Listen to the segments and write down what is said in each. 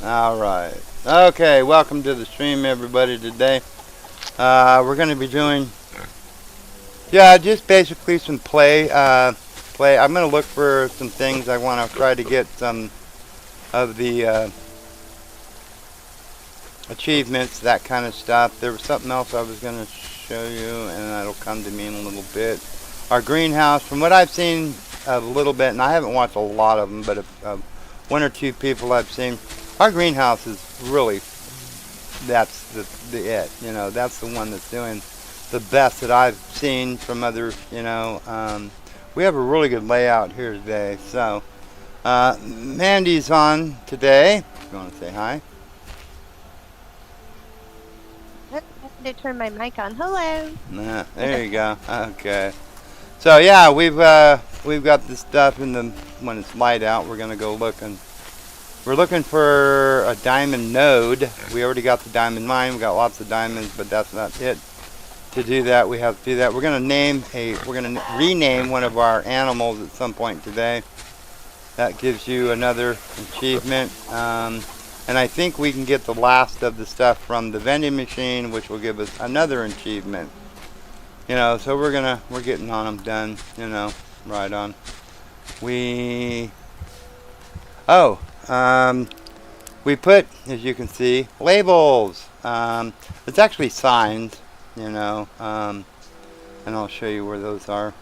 All right. Okay, welcome to the stream, everybody. Today, we're going to be doing, just basically some play. Play. I'm going to look for some things. I want to try to get some of the achievements, that kind of stuff. There was something else I was going to show you, and that'll come to me in a little bit. Our greenhouse, from what I've seen a little bit, and I haven't watched a lot of them, but one or two people I've seen, our greenhouse is really, that's the it. That's the one that's doing the best that I've seen from other, we have a really good layout here today. So, Mandy's on today. If you want to say hi. I had to turn my mic on. Hello. There you go. Okay. So yeah, we've got this stuff when it's light out. We're gonna go look, and we're looking for a diamond node. We already got the diamond mine. We got lots of diamonds, but that's not it. To do that, we have to do that. We're gonna rename one of our animals at some point today. That gives you another achievement. And I think we can get the last of the stuff from the vending machine, which will give us another achievement. So we're getting on them done. Right on. We put, as you can see, labels. It's actually signs. And I'll show you where those are.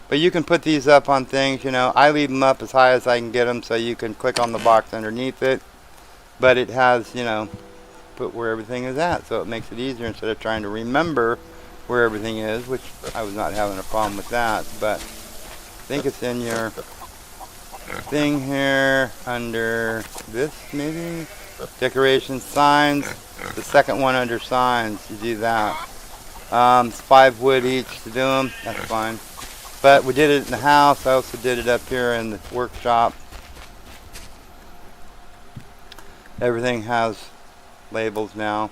But you can put these up on things. I leave them up as high as I can get them, so you can click on the box underneath it. But it has, put where everything is at, so it makes it easier instead of trying to remember where everything is, which I was not having a problem with that. But I think it's in your thing here under this, maybe decorations, signs. The second one under signs, you do that. It's 5 wood each to do them. That's fine. But we did it in the house. I also did it up here in the workshop. Everything has labels now,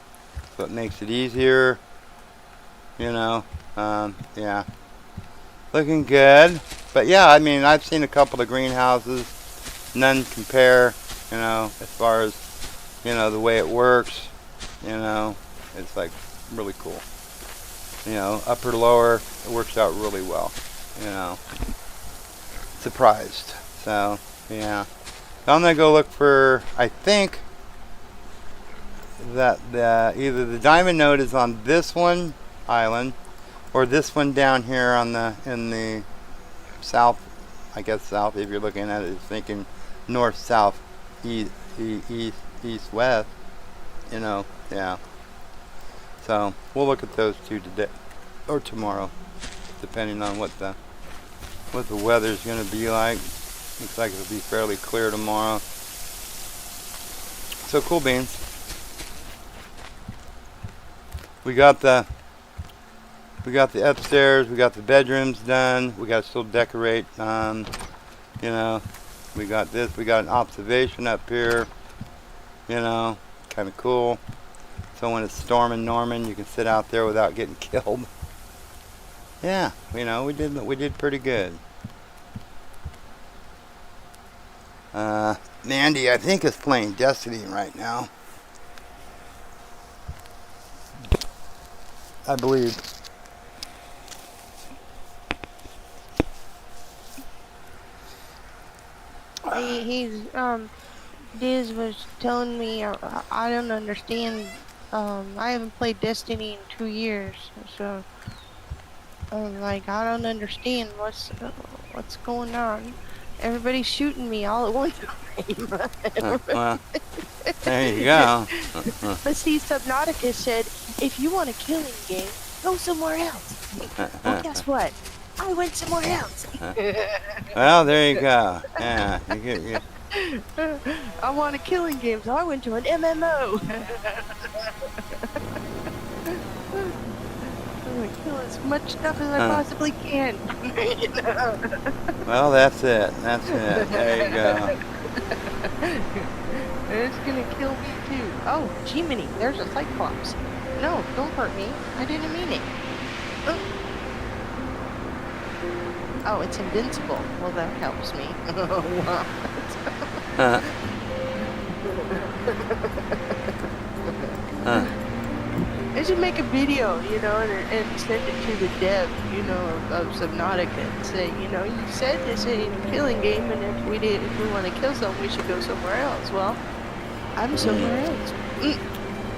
so it makes it easier. Yeah, looking good. But yeah, I mean, I've seen a couple of greenhouses. None compare, as far as, the way it works. It's like really cool. Upper, lower, it works out really well. Surprised. So, yeah. So I'm gonna go look for, I think that either the diamond node is on this one island or this one down here in the south, I guess south, if you're looking at it, it's thinking north, south, east, west, yeah. So we'll look at those two today or tomorrow, depending on what the weather's going to be like. Looks like it'll be fairly clear tomorrow. So cool beans. We got the upstairs. We got the bedrooms done. We got to still decorate. We got this. We got an observation up here. Kind of cool. So when it's storming Norman, you can sit out there without getting killed. Yeah, we did pretty good. Mandy, I think, is playing Destiny right now. I believe. Diz was telling me I don't understand. I haven't played Destiny in 2 years, so I don't understand what's going on. Everybody's shooting me all at one time. Well, there you go. But see, Subnautica said, if you want a killing game, go somewhere else. Well, guess what? I went somewhere else. Well, there you go. Yeah, you I want a killing game, so I went to an MMO. I'm gonna kill as much stuff as I possibly can. Well, that's it. There you go. It's gonna kill me too. Oh, G-Mini, there's a Cyclops. No, don't hurt me. I didn't mean it. Oh, it's invincible. Well, that helps me. Huh. I should make a video, and send it to the devs, of Subnautica and say, you said this ain't a killing game, and if we want to kill someone, we should go somewhere else. Well, I'm somewhere else.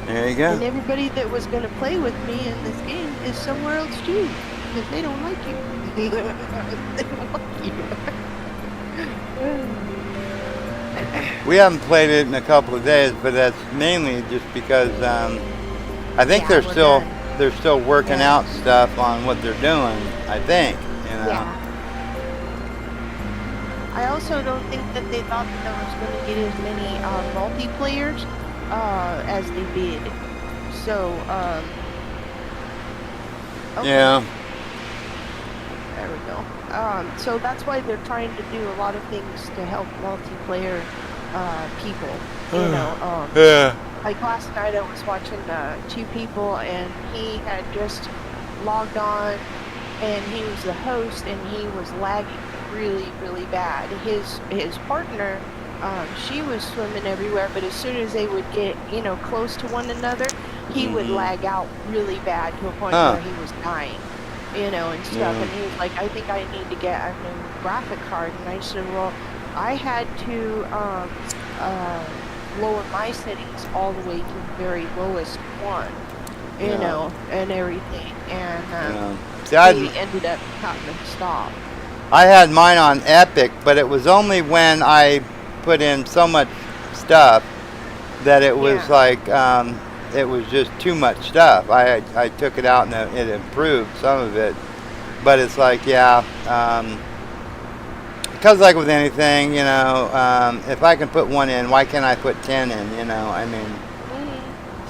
There you go. And everybody that was gonna play with me in this game is somewhere else too, because they don't like you. They don't like you. We haven't played it in a couple of days, but that's mainly just because I think Yeah, they're we're still done. they're still working Yeah. out stuff on what they're doing. I think, you know. Yeah. I also don't think that they thought that there was going to get as many multiplayers as they did. So, okay, Yeah. there we go. So that's why they're trying to do a lot of things to help multiplayer people. Yeah. Like last night I was watching two people, and he had just logged on, and he was the host, and he was lagging really, really bad. His partner, she was swimming everywhere, but as soon as they would get, close to one another, he would lag out really bad to a point where he was dying, and stuff. And he was like, I think I need to get a new graphic card. And I said, well, I had to lower my settings all the way to the very lowest one, and everything. And See, we ended up having to stop. I had mine on Epic, but it was only when I put in so much stuff that it was like it was just too much stuff. I took it out and it improved some of it, but it's like because like with anything, if I can put one in, why can't I put 10 in? I mean,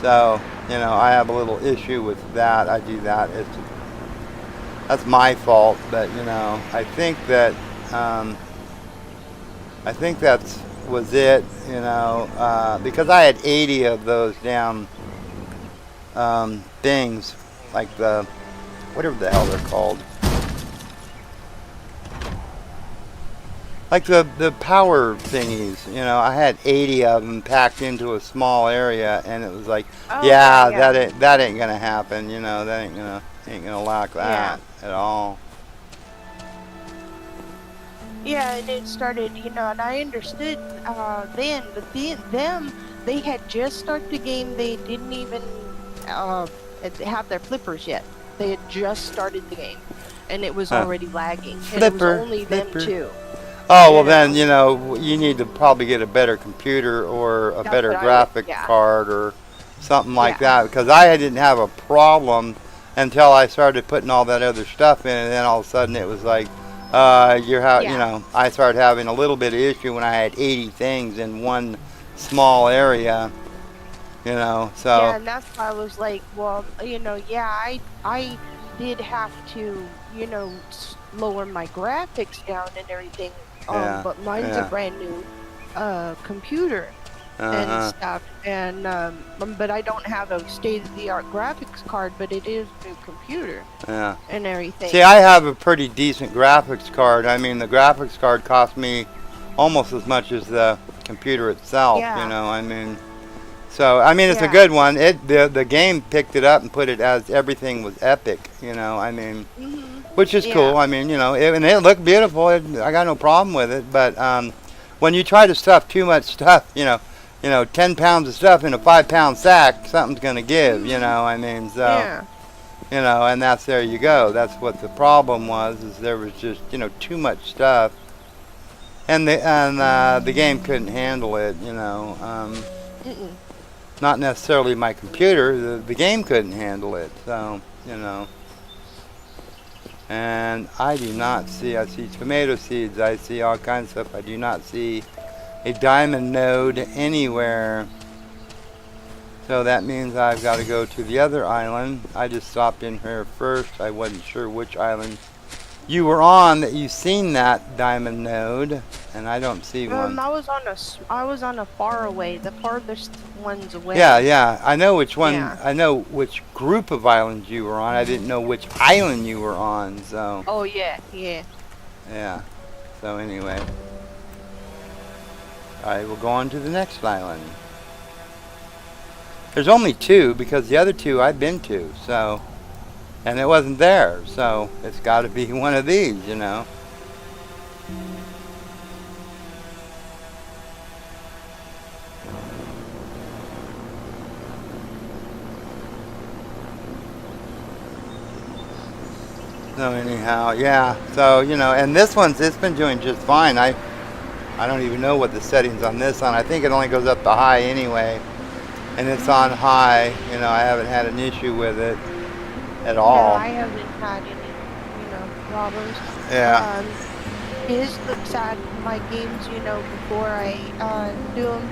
so I have a little issue with that. I do that. That's my fault, but I think that was it. Because I had 80 of those damn things, like the whatever the hell they're called, like the power thingies. I had 80 of them packed into a small area, and it was like, that ain't gonna happen. That ain't gonna lack that at all. Yeah, and it started, and I understood then, but they had just started the game. They didn't even have their flippers yet. They had just started the game, and it was already lagging. And it was only them two. Oh, well then, you need to probably get a better computer or a better graphic card or something like that, because I didn't have a problem until I started putting all that other stuff in, and then all of a sudden it was like, I started having a little bit of issue when I had 80 things in one small area, so. Yeah, and that's why I was like, well, I did have to, lower my graphics down and everything, but mine's a brand new computer and stuff, and but I don't have a state-of-the-art graphics card, but it is a new computer and everything. See, I have a pretty decent graphics card. I mean, the graphics card cost me almost as much as the computer itself, I mean, so I mean, it's a good one. The game picked it up and put it as everything was epic, I mean, which is cool. I mean, and it looked beautiful. I got no problem with it, but when you try to stuff too much stuff, 10 pounds of stuff in a 5-pound sack, something's going to give, I mean, so, and there you go. That's what the problem was, is there was just, too much stuff, and the game couldn't handle it, not necessarily my computer, the game couldn't handle it, so, and I do not see, I see tomato seeds, I see all kinds of stuff, I do not see a diamond node anywhere. So that means I've got to go to the other island. I just stopped in here first. I wasn't sure which island you were on that you seen that diamond node, and I don't see one. I was on a far away, the farthest ones away. Yeah, I know which one. I know which group of islands you were on. I didn't know which island you were on. So. Oh yeah. Yeah. So anyway. I will go on to the next island. There's only two because the other two I've been to, so, and it wasn't there, so it's got to be one of these, you know. So anyhow, yeah. So you know, and this one's it's been doing just fine. I don't even know what the settings on this on. I think it only goes up to high anyway, and it's on high. You know, I haven't had an issue with it at No, all. I haven't had any, problems. Yeah. His looks at my games, before I do them,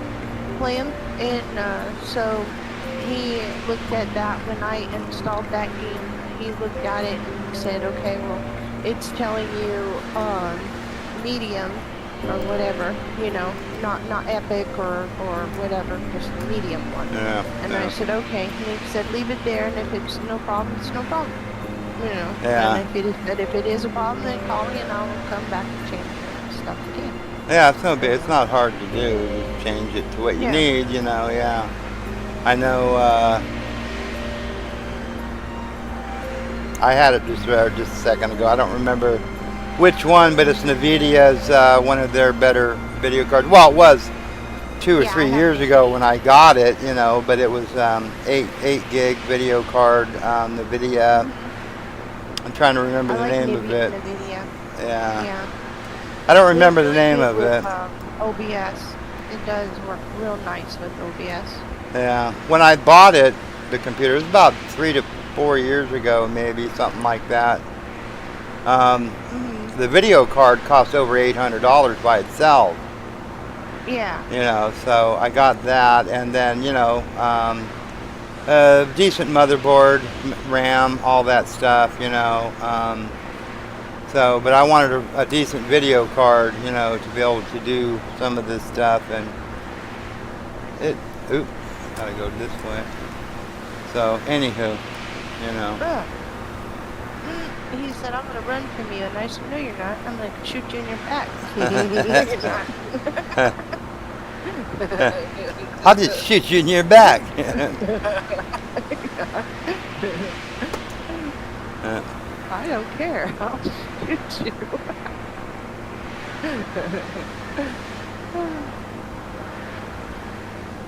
play them, and so he looked at that when I installed that game. He looked at it and said, "Okay, well, it's telling you medium or whatever, not epic or whatever, just medium one." Yeah. And I said, "Okay," and he said, "Leave it there, and if it's no problem, it's no problem." Yeah. And if it is a problem, then call me and I'll come back and change stuff again. Yeah, it's no big. It's not hard to do. Just change it to what you need. You know. Yeah. I know. I had it just a second ago. I don't remember which one, but it's NVIDIA's one of their better video cards. Well, it was 2 or 3 years ago when I got it, but it was 8 gig video card, NVIDIA. I'm trying to remember the name of it. NVIDIA. Yeah. I don't remember the name of it. OBS. It does work real nice with OBS. Yeah. When I bought it, the computer, it was about 3 to 4 years ago, maybe something like that. The video card cost over $800 by itself. Yeah. So I got that, and then decent motherboard, RAM, all that stuff. So, but I wanted a decent video card, to be able to do some of this stuff, and gotta go this way. So, anywho, He said, "I'm gonna run from you," and I said, "No, you're not. I'm gonna shoot you in your back." No, you're not. I'll just shoot you in your back. I don't care. I'll shoot you.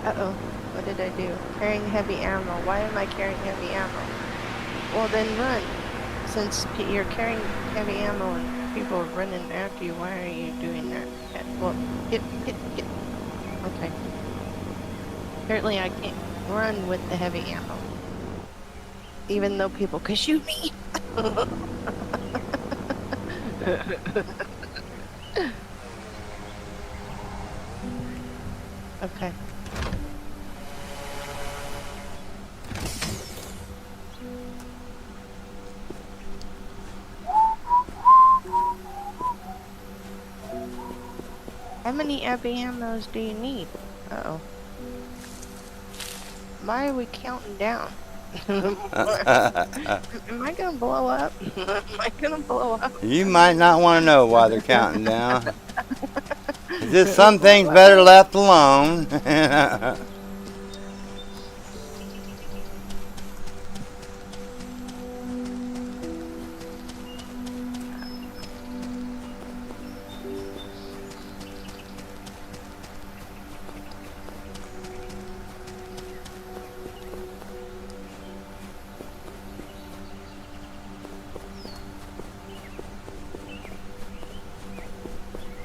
Uh-oh. What did I do? Carrying heavy ammo. Why am I carrying heavy ammo? Well, then run. Since you're carrying heavy ammo and people are running after you, why are you doing that? Well, get. Okay. Apparently I can't run with the heavy ammo. Even though people can shoot me. Okay. How many heavy ammos do you need? Uh-oh. Why are we counting down? Am I gonna blow up? Am I gonna blow up? You might not want to know why they're counting down. Just some things better left alone.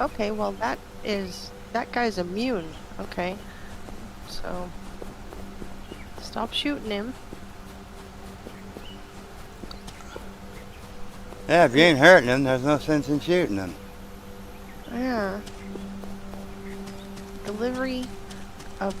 Okay, well that guy's immune. Okay. So stop shooting him. Yeah, if you ain't hurting him, there's no sense in shooting him. Yeah. Delivery of...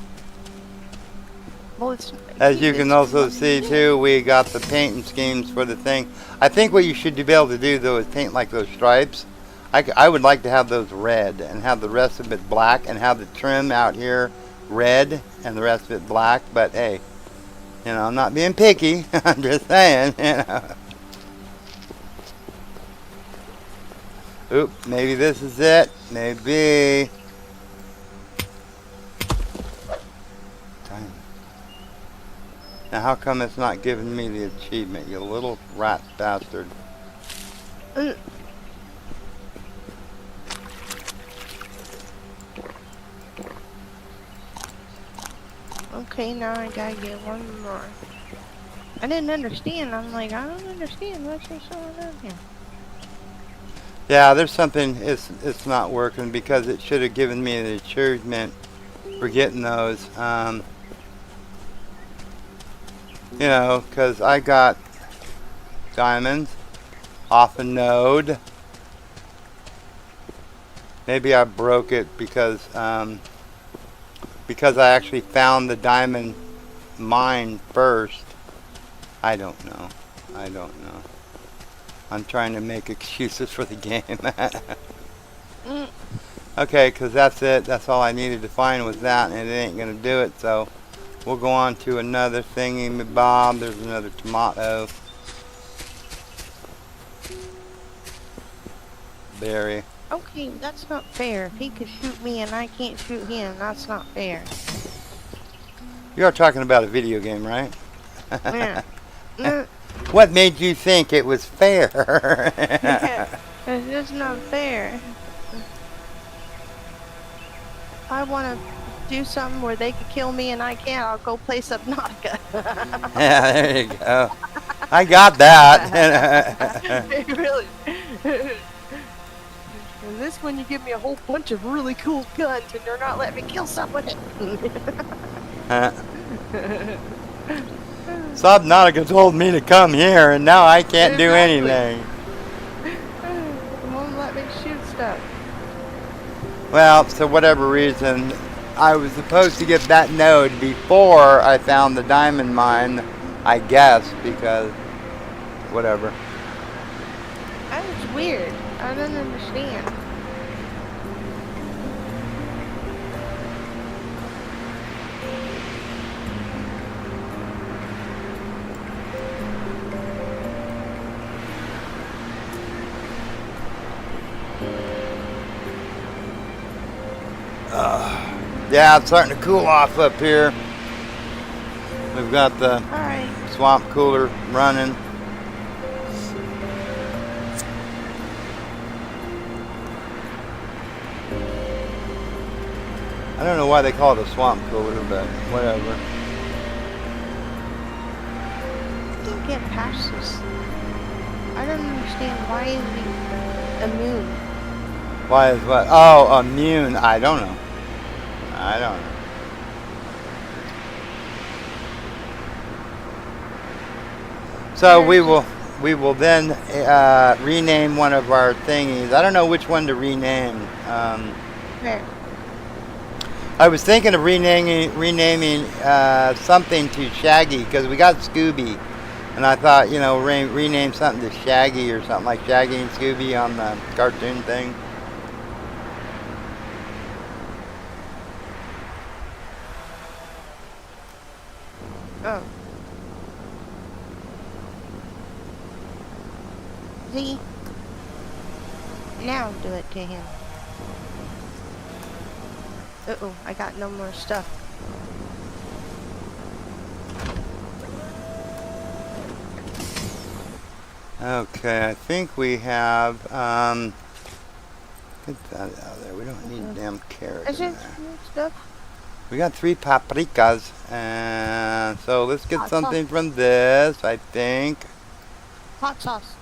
Well, it's... As you can also see too, we got the painting schemes for the thing. I think what you should be able to do though is paint like those stripes. I would like to have those red and have the rest of it black and have the trim out here red and the rest of it black. But hey, I'm not being picky. I'm just saying, Oop, maybe this is it. Maybe. Now how come it's not giving me the achievement, you little rat bastard? Uh, Okay, now I gotta get one more. I didn't understand. I'm like, I don't understand. What's this going on here? Yeah, there's something, it's not working because it should have given me the achievement for getting those. You know, because I got diamonds off a node. Maybe I broke it because I actually found the diamond mine first. I don't know. I don't know. I'm trying to make excuses for the game. Mm, Okay, because that's it. That's all I needed to find was that, and it ain't going to do it. So we'll go on to another thingy, bob. There's another tomato. Berry. okay, that's not fair. If he could shoot me and I can't shoot him, that's not fair. You are talking about a video game, right? Yeah. Mm, What made you think it was fair? it's just not fair. If I want to do something where they could kill me and I can't, I'll go play Subnautica. Yeah, there you go. I got that. Really. And this one, you give me a whole bunch of really cool guns, and they're not letting me kill someone. Subnautica told me to come here, and now I can't do Exactly. anything. They won't let me shoot stuff. Well, for whatever reason, I was supposed to get that node before I found the diamond mine, I guess, because whatever. That's weird. I don't understand. Yeah, it's starting to cool off up here. We've got the Alright. swamp cooler running. I don't know why they call it a swamp cooler, but whatever. I can't get past this. I don't understand. Why is he immune? Why is what? Oh, immune. I don't know. I don't know. So we will then rename one of our thingies. I don't know which one to rename. Where? I was thinking of renaming something to Shaggy because we got Scooby, and I thought, you know, rename something to Shaggy or something like Shaggy and Scooby on the cartoon thing. Oh. See? Now do it to him. Uh-oh, I got no more stuff. Okay, I think we have, get that out of there. We don't need damn carrots Is in it there. more stuff? We got 3 paprikas, and so let's get Hot something sauce. from this, I think. Hot sauce.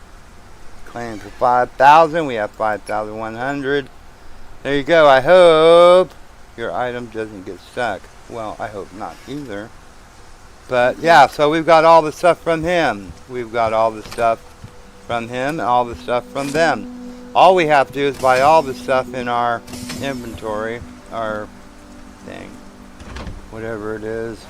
Claim for 5,000. We have 5,100. There you go. I hope your item doesn't get stuck. Well, I hope not either. But yeah, so we've got all the stuff from him. We've got all the stuff from him and all the stuff from them. All we have to do is buy all the stuff in our inventory, our thing, whatever it is.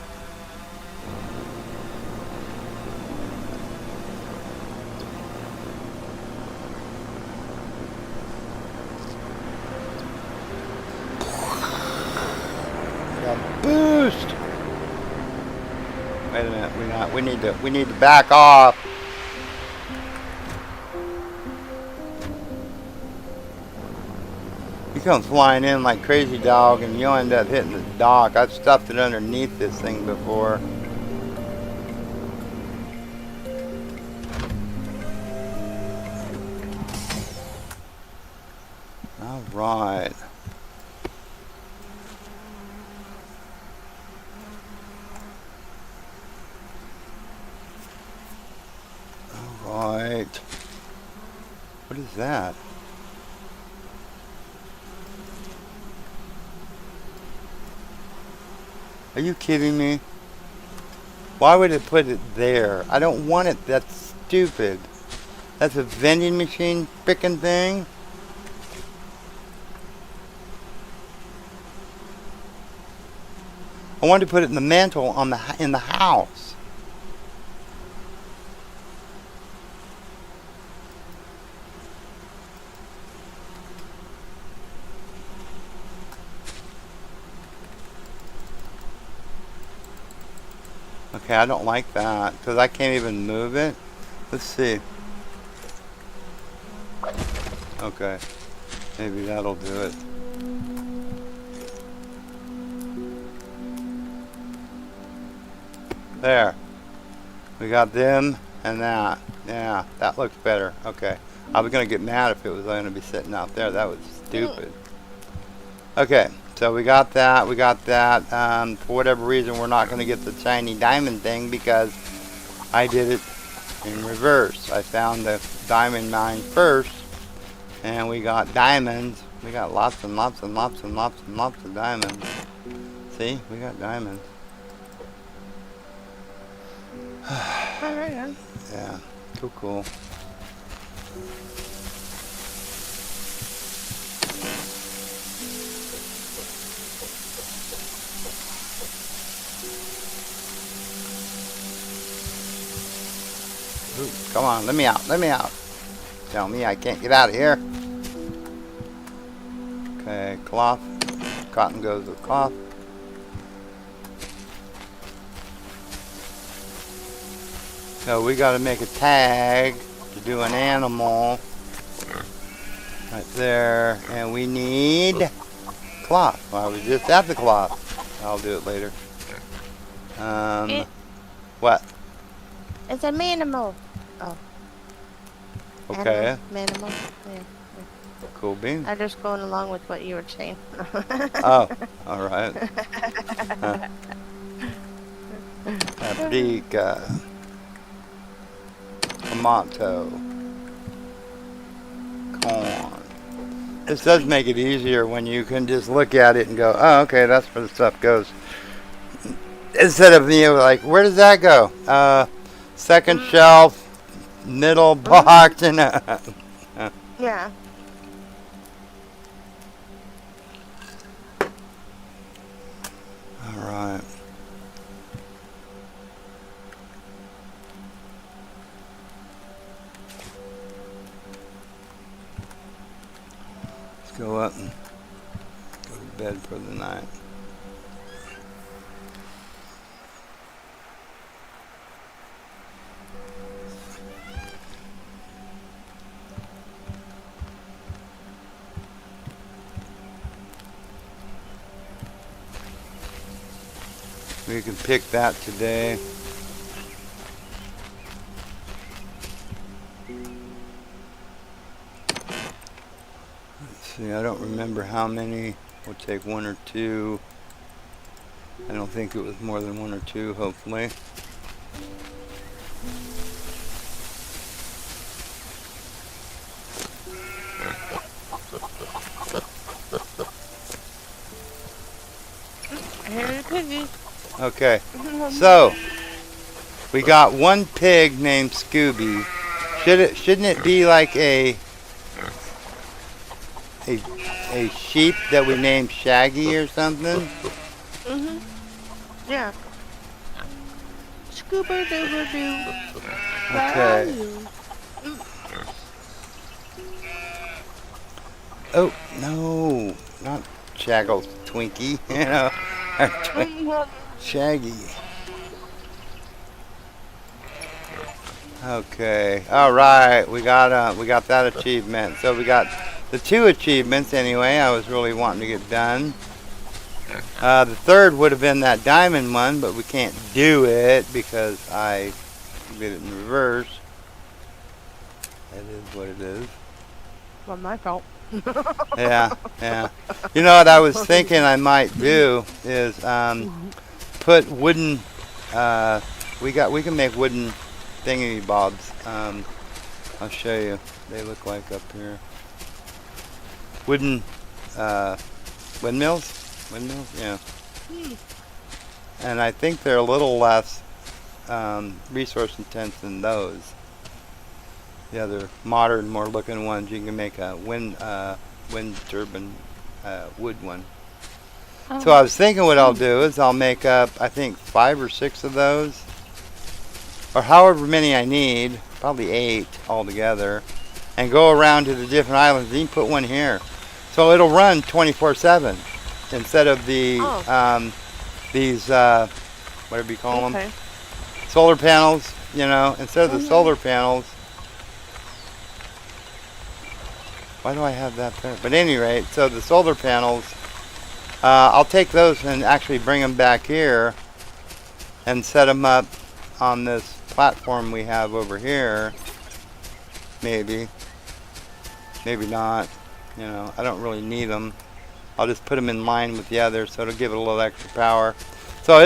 Boost. Wait a minute, we need to back off. You come flying in like crazy dog and you'll end up hitting the dock. I've stuffed it underneath this thing before. All right. All right. What is that? Are you kidding me? Why would it put it there? I don't want it. That's stupid. That's a vending machine frickin' thing. I wanted to put it in the mantle on in the house. Okay, I don't like that because I can't even move it. Let's see. Okay, maybe that'll do it. There. We got them and that. Yeah, that looks better. Okay. I was going to get mad if it was going to be sitting out there. That was stupid. Okay, so we got that. We got that. For whatever reason, we're not going to get the shiny diamond thing because I did it in reverse. I found the diamond mine first, and we got diamonds. We got lots and lots and lots and lots and lots of diamonds. See, we got diamonds. Alright, Yeah, cool. Ooh, come on, let me out, let me out. Tell me I can't get out of here. Okay, cloth. Cotton goes with cloth. So we got to make a tag to do an animal right there, and we need cloth. Well, we just have the cloth. I'll do it later. What? it's a manimal. Oh. Okay. Manimal. Yeah. Cool beans. I'm just going along with what you were saying. Oh, all right. Paprika. Tomato. Corn. This does make it easier when you can just look at it and go, oh, okay, that's where the stuff goes. Instead of like, where does that go? Second shelf, middle box, and Yeah. all right. Let's go up and go to bed for the night. We can pick that today. Let's see, I don't remember how many. We'll take one or two. I don't think it was more than one or two, hopefully. Here the cookies. Okay, so we got one pig named Scooby. Shouldn't it be like a sheep that we named Shaggy or something? Yeah. Scuba dooba doo. Okay. Oh no, not Shaggles Twinkie, you know, Shaggy. Okay, all right, we got that achievement. So we got the two achievements anyway. I was really wanting to get done. The third would have been that diamond one, but we can't do it because I did it in reverse. That is what it is. Well, my fault. Yeah, yeah. You know what I was thinking I might do is put wooden. Uh, we can make wooden thingy bobs. I'll show you. They look like up here. Wooden uh, windmills. Windmills, yeah. And I think they're a little less resource intense than those. The other modern, more looking ones, you can make a wind turbine wood one. So I Oh. was thinking what I'll do is I'll make up, I think, 5 or 6 of those, or however many I need, probably 8 altogether, and go around to the different islands. And you can put one here, so it'll run 24/7 instead of Oh. these whatever you call them, Okay. solar panels. You know, instead of the Mhm. solar panels. Why do I have that there? But at any rate, so the solar panels, I'll take those and actually bring them back here and set them up on this platform we have over here. Maybe, maybe not. You know, I don't really need them. I'll just put them in line with the others, so it'll give it a little extra power. So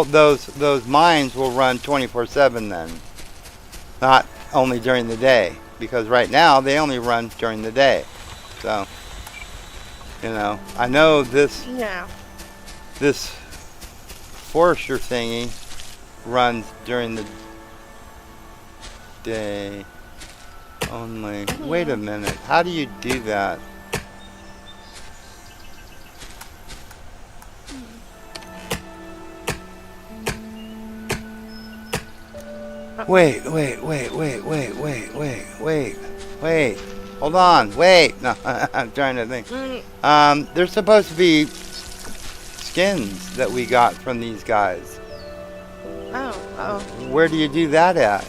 those mines will run 24/7 then, not only during the day, because right now they only run during the day. So, you know, I know Yeah. this forester thingy runs during the day only. Wait a Mhm. minute. How do you do that? Uh-oh. Wait. Hold on. Wait. No, I'm trying to think. Mm. There's supposed to be skins that we got from these guys. Oh. Oh. Where do you do that at?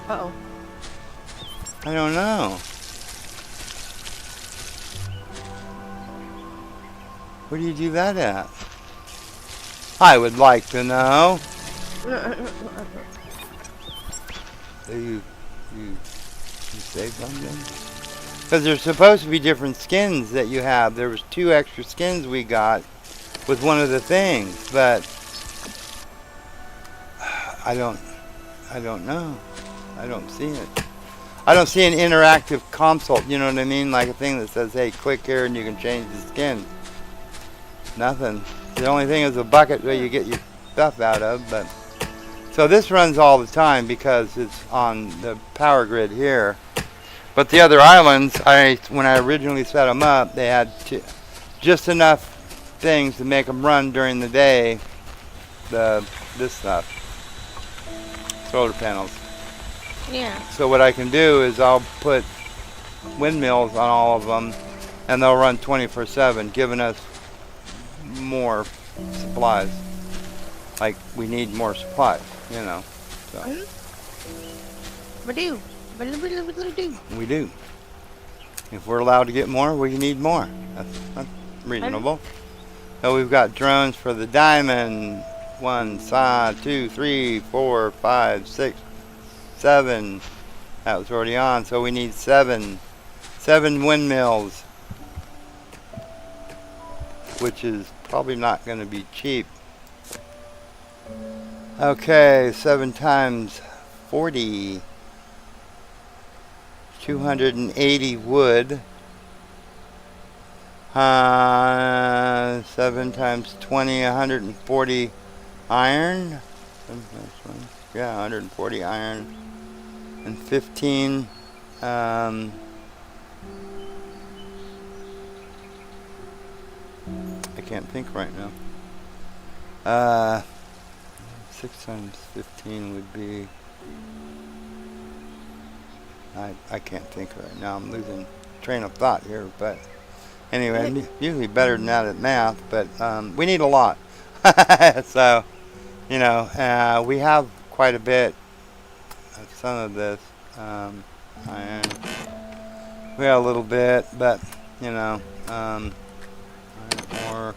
Oh. I don't know. Where do you do that at? I would like to know. Do you say something? Because there's supposed to be different skins that you have. There was 2 extra skins we got with one of the things, but I don't I don't know. I don't see it. I don't see an interactive console. You know what I mean? Like a thing that says, "Hey, click here and you can change the skin." Nothing. The only thing is a bucket where you get your stuff out of. But so this runs all the time because it's on the power grid here. But the other islands, when I originally set them up, they had just enough things to make them run during the day. This stuff, solar panels. Yeah. So what I can do is I'll put windmills on all of them, and they'll run 24/7, giving us more supplies. Like we need more supplies, you know. So Badoo. Badoo. we do. If we're allowed to get more, we need more. That's reasonable. So we've got drones for the diamond. 1, 2, 3, 4, 5, 6, 7. That was already on. So we need 7 windmills, which is probably not going to be cheap. Okay, 7 times 40. 280 wood. 7 times 20, 140 iron. Yeah, 140 iron. And 15 I can't think right now. 6 times 15 would be, I can't think right now. I'm losing train of thought here, but anyway, I'm usually better than that at math, but we need a lot. So, you know, we have quite a bit of some of this iron. We got a little bit, but, you know, more.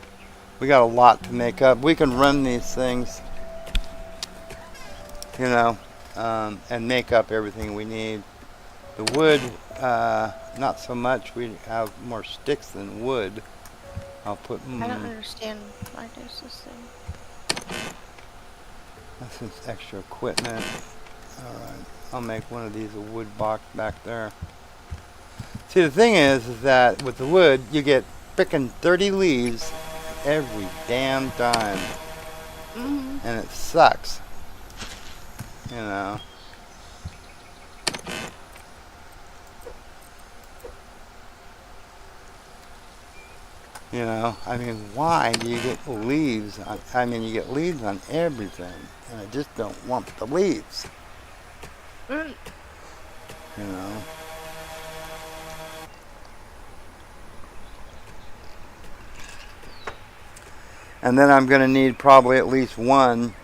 We got a lot to make up. We can run these things, you know, and make up everything we need. The wood, not so much. We have more sticks than wood. I'll put. I don't understand. Why does this thing? That's just extra equipment. Alright, I'll make one of these a wood box back there. See, the thing is that with the wood, you get frickin' 30 leaves every damn time. Mm-hmm. And it sucks. You know. You know, I mean, why do you get leaves on, you get leaves on everything, and I just don't want the leaves. Mm. You know. And then I'm going to need probably at least one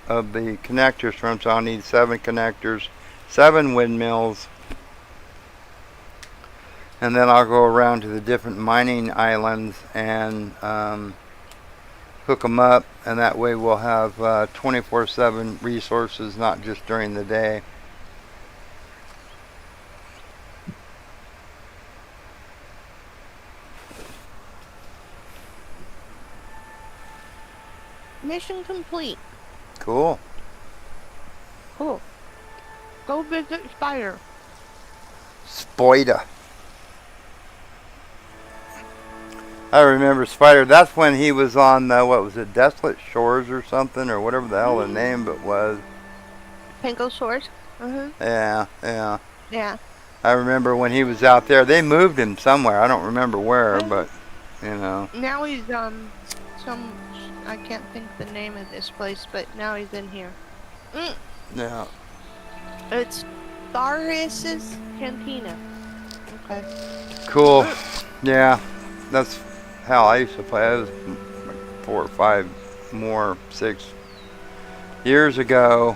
of the connectors from, so I'll need 7 connectors, 7 windmills, and then I'll go around to the different mining islands and hook them up, and that way we'll have 24/7 resources, not just during the day. Mission complete. Cool. Cool. Go visit Spider. Spider. I remember Spider. That's when he was on what was it, Desolate Shores or something, or whatever the hell the name of it was. Pinko Shores. Yeah, yeah. Yeah. I remember when he was out there. They moved him somewhere. I don't remember where, but you know. Now he's some, I can't think the name of this place, but now he's in here. Yeah. It's Darius's Cantina. Okay. Cool. Yeah. That's how I used to play. It was like 4 or 5 more, 6 years ago.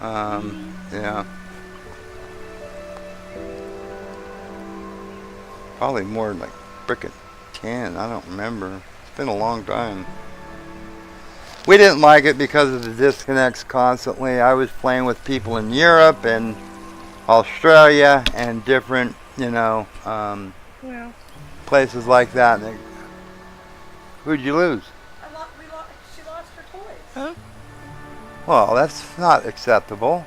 Yeah. Probably more like frickin' 10. I don't remember. It's been a long time. We didn't like it because of the disconnects constantly. I was playing with people in Europe and Australia and different, you know, Yeah. places like that. And who'd you lose? She lost her toys. Huh? Well, that's not acceptable.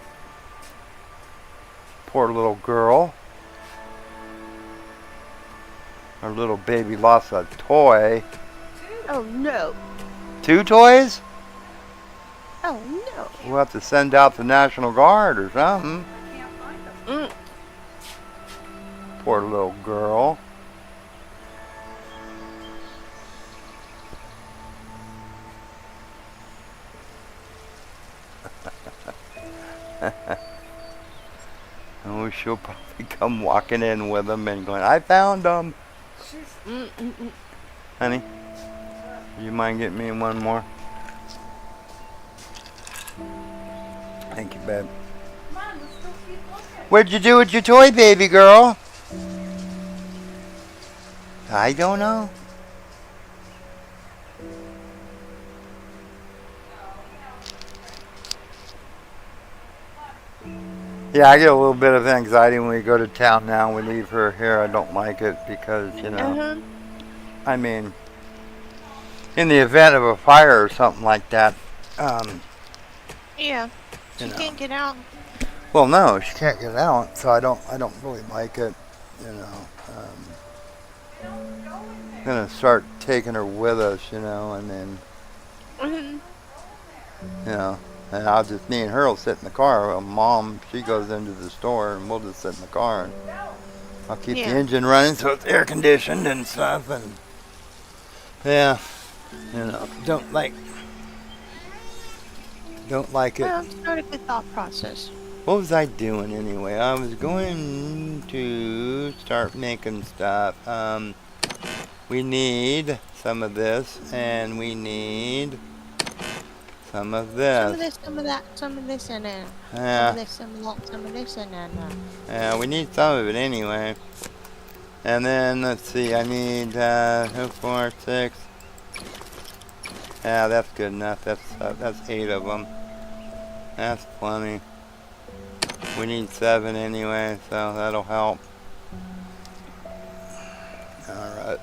Poor little girl. Our little baby lost a toy. Oh no. 2 toys? Oh no. We'll have to send out the National Guard or something. I can't find them. Poor little girl. Oh, she'll probably come walking in with them and going, I found them. Honey, do you mind getting me one more? Thank you, babe. Come on, let's go keep looking. What'd you do with your toy, baby girl? I don't know. Yeah, I get a little bit of anxiety when we go to town now. We leave her here. I don't like it because, you know, I mean, in the event of a fire or something like that, Yeah. She can't get out. well, no, she can't get out, so I don't really like it, you know. I'm gonna start taking her with us, you know, and then, you know, and I'll just, me and her will sit in the car. Well, Mom, she goes into the store, and we'll just sit in the car, and I'll keep the engine running so it's air conditioned and stuff, and yeah, you know, don't like it. Well, start a good thought process. What was I doing anyway? I was going to start making stuff. We need some of this, and we need some of this. Some of this, some of that, some of this, and then Yeah. some of this, some of that, some of this, and then Yeah, we need some of it anyway. And then, let's see, I need 2, 4, 6. Yeah, that's good enough. That's 8 of them. That's plenty. We need 7 anyway, so that'll help. Alright.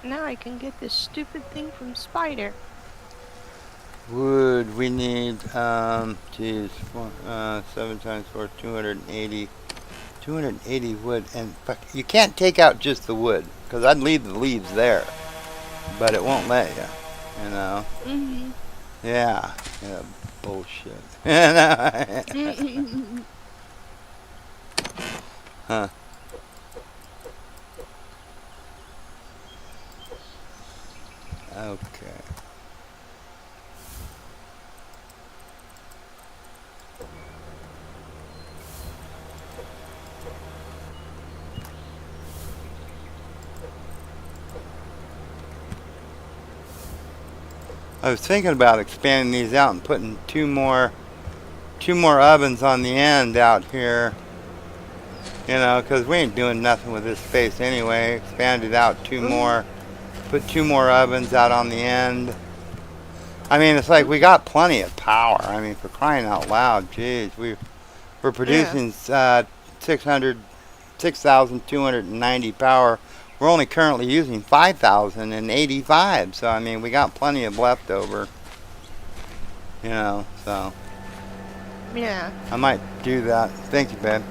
Now I can get this stupid thing from Spider. Wood, we need, geez, 7 times 4, 280. 280 wood, and fuck, you can't take out just the wood, because I'd leave the leaves there, but it won't let you, you know? Mm-hmm. Yeah, yeah, bullshit. Huh. Okay. I was thinking about expanding these out and putting two more ovens on the end out here. You know, because we ain't doing nothing with this space anyway. Expand it out 2 more. Put 2 more ovens out on the end. I mean, it's like we got plenty of power. I mean, for crying out loud, jeez, we're producing 6,290 power. We're only currently using 5,085. So I mean, we got plenty of leftover. You know, so Yeah. I might do that. Thank you, babe.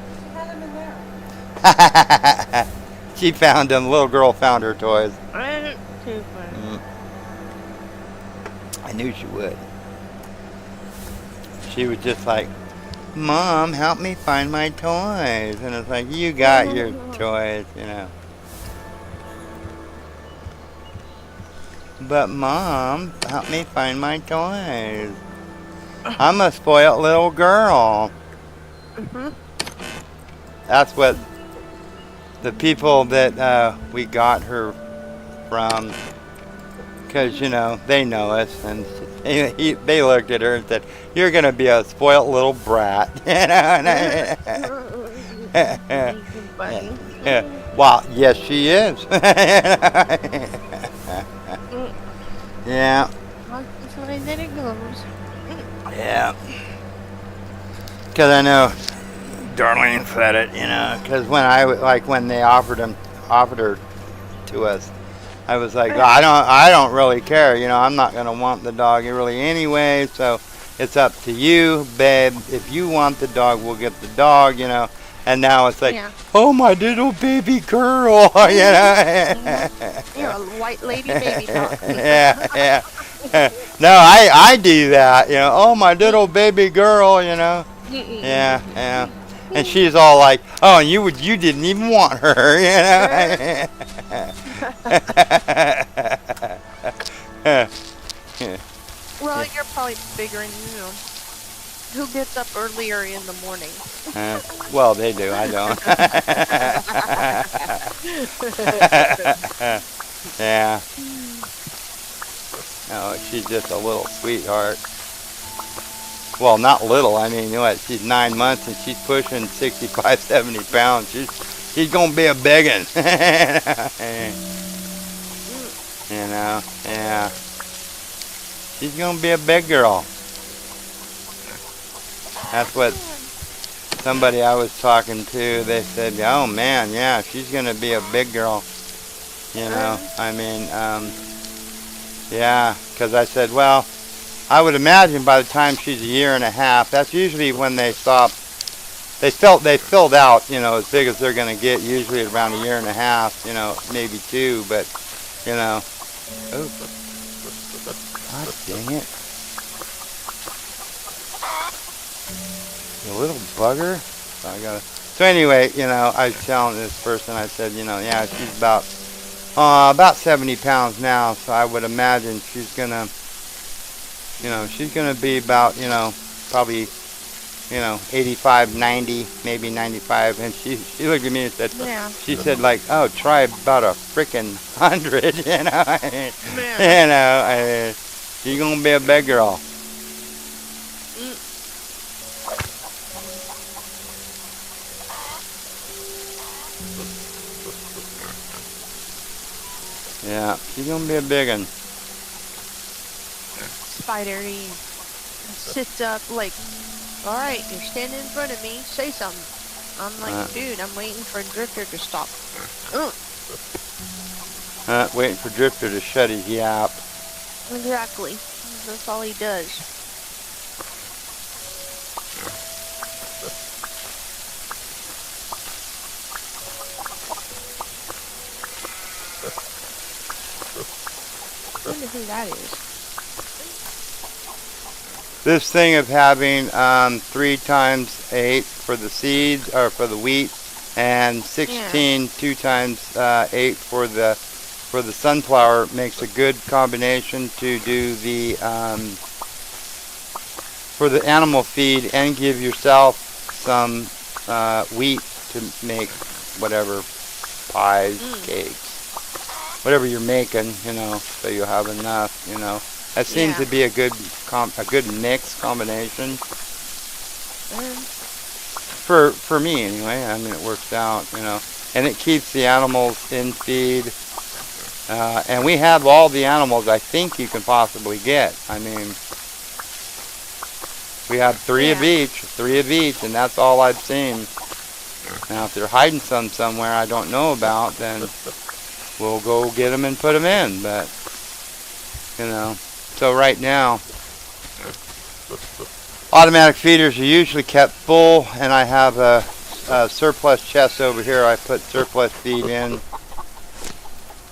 She had them in there. She found them. Little girl found her toys. Too funny. I knew she would. She was just like, Mom, help me find my toys. And it's like, you got your toys, you know. But Mom, help me find my toys. I'm a spoiled little girl. Mm-hmm. That's what the people that we got her from, because, you know, they know us, and they looked at her and said, you're going to be a spoiled little brat. You know? Well, yes, she is. Yeah. That's the way that it goes. Yeah. Because I know Darlene said it, you know, because when they offered her to us, I was like, well, I don't really care, you know, I'm not gonna want the dog really anyway, so it's up to you, babe. If you want the dog, we'll get the dog, you know. And now it's like, oh, my little baby girl, you know. You're a white lady baby dog. Yeah. No, I do that, you know. Oh, my little baby girl, you know. Yeah. And she's all like, oh, and you didn't even want her, you know. Well, you're probably bigger than you know. Who gets up earlier in the morning? Well, they do. I don't. Yeah. Oh, she's just a little sweetheart. Well, not little. I mean, you know what? She's 9 months and she's pushing 65, 70 pounds. She's gonna be a biggin. You know? Yeah. She's gonna be a big girl. That's what somebody I was talking to, they said, oh man, yeah, she's gonna be a big girl. You know, I mean, yeah, because I said, well, I would imagine by the time she's 1.5 years, that's usually when they stop. They filled out, you know, as big as they're gonna get, usually around 1.5 years, you know, maybe 2, but, you know, oh, god dang it. You little bugger. So anyway, you know, I was telling this person, I said, you know, yeah, she's about 70 pounds now, so I would imagine she's gonna be about, you know, probably, you know, 85, 90, maybe 95. And she looked at me and said, she said like, oh, try about a frickin' 100, you know. You know, she's gonna be a big girl. Yeah, she's gonna be a big one. Spider, he sits up like, all right, you're standing in front of me. Say something. I'm like, dude, I'm waiting for Drifter to stop. Waiting for Drifter to shut his yap. Exactly. That's all he does. I wonder who that is. This thing of having 3 times 8 for the seeds or for the wheat, and 16 2 times 8 for the sunflower makes a good combination to do the for the animal feed and give yourself some wheat to make whatever pies, cakes, whatever you're making, you know, so you have enough, you know. That seems to be a good mix combination. For me anyway. I mean, it works out, you know, and it keeps the animals in feed. And we have all the animals I think you can possibly get. I mean, we have 3 of each, and that's all I've seen. Now, if they're hiding some somewhere I don't know about, then we'll go get them and put them in. But you know, so right now, automatic feeders are usually kept full, and I have a surplus chest over here. I put surplus feed in,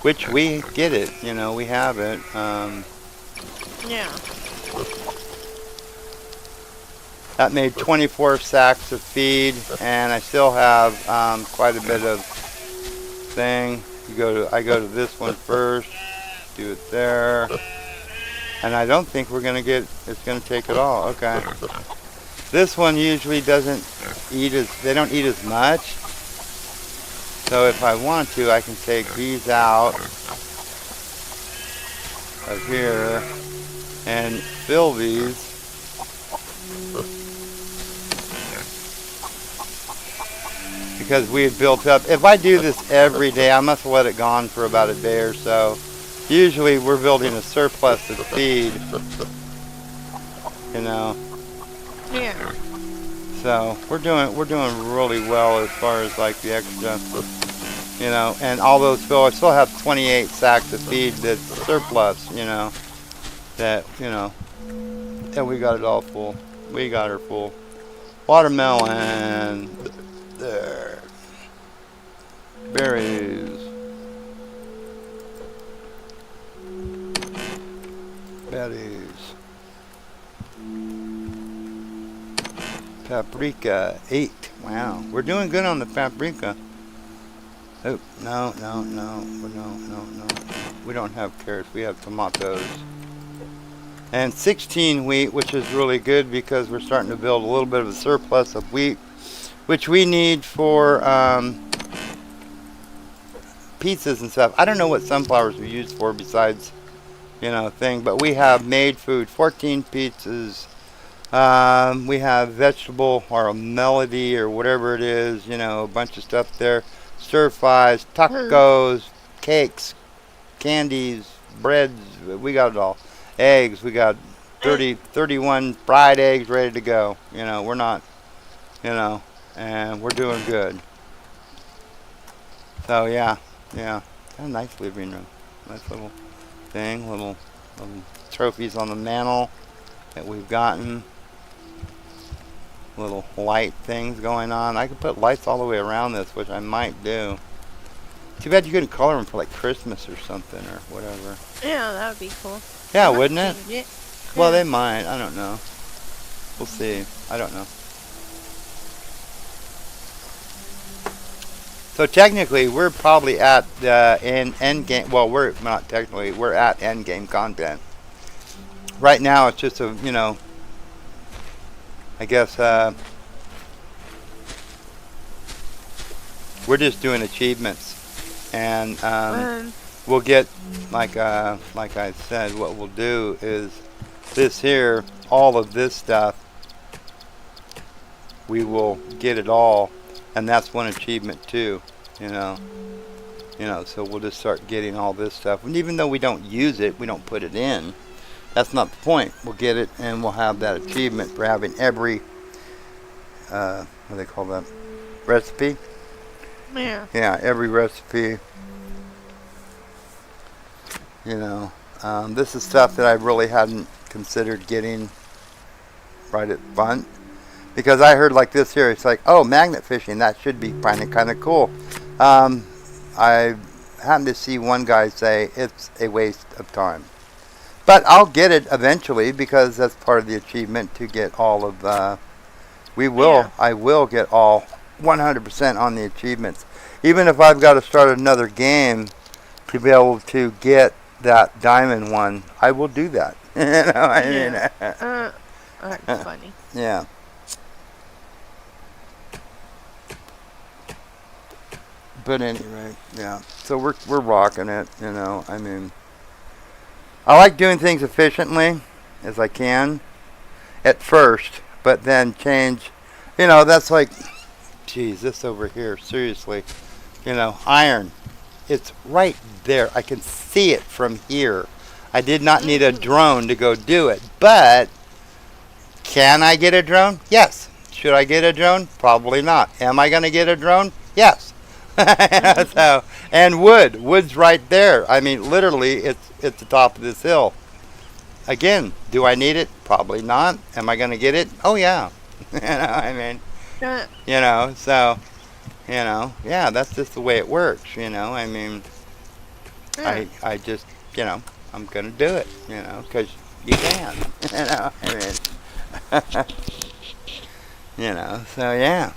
which we get it. You know, we have it. Yeah. That made 24 sacks of feed, and I still have quite a bit of thing. I go to this one first, do it there, and I don't think we're gonna get. It's gonna take it all. Okay. This one usually doesn't eat they don't eat as much. So if I want to, I can take these out of here and fill these. Because we had built up. If I do this every day, I must have let it gone for about a day or so. Usually we're building a surplus of feed, you know. Yeah. So we're doing really well as far as like the extra, you know, and all those fill. I still have 28 sacks of feed that's surplus, you know, that we got it all full. We got her full. Watermelon. There. Berries. Berries. Paprika, 8. Wow, we're doing good on the paprika. Oh, no. We don't have carrots, we have tomatoes. And 16 wheat, which is really good because we're starting to build a little bit of a surplus of wheat, which we need for pizzas and stuff. I don't know what sunflowers we use for besides, you know, thing, but we have made food, 14 pizzas. We have vegetable or a melody or whatever it is, you know, a bunch of stuff there. Stir fries, tacos, cakes, candies, breads, we got it all. Eggs, we got 31 fried eggs ready to go. You know, we're not, you know, and we're doing good. So yeah, kind of nice living room. Nice little thing, little trophies on the mantle that we've gotten. Little light things going on. I could put lights all the way around this, which I might do. Too bad you couldn't color them for like Christmas or something or whatever. Yeah, that would be cool. Yeah, wouldn't it? Yeah. Well, they might. I don't know. We'll see. I don't know. So technically, we're probably at end game. Well, we're not technically. We're at end game content. Right now, it's just a, you know, I guess we're just doing achievements, and we'll get like I said. What we'll do is this here, all of this stuff. We will get it all, and that's one achievement too. You know, So we'll just start getting all this stuff. And even though we don't use it, we don't put it in. That's not the point. We'll get it, and we'll have that achievement for having every, what do they call that? Recipe? Yeah. Yeah, every recipe. This is stuff that I really hadn't considered getting right at front. Because I heard like this here, it's like, oh, magnet fishing, that should be kind of cool. I happened to see one guy say it's a waste of time. But I'll get it eventually because that's part of the achievement to get all of I will get all 100% on the achievements. Even if I've got to start another game to be able to get that diamond one, I will do that. That's funny. Yeah. But anyway, yeah. So we're rocking it, I like doing things efficiently as I can at first, but then change. That's like, geez, this over here, seriously. Iron. It's right there. I can see it from here. I did not need a drone to go do it, but can I get a drone? Yes. Should I get a drone? Probably not. Am I going to get a drone? Yes. And wood's right there. I mean, literally, it's at the top of this hill. Again, do I need it? Probably not. Am I going to get it? Oh yeah. Yeah, that's just the way it works. I just, I'm going to do it. Because you can. So yeah.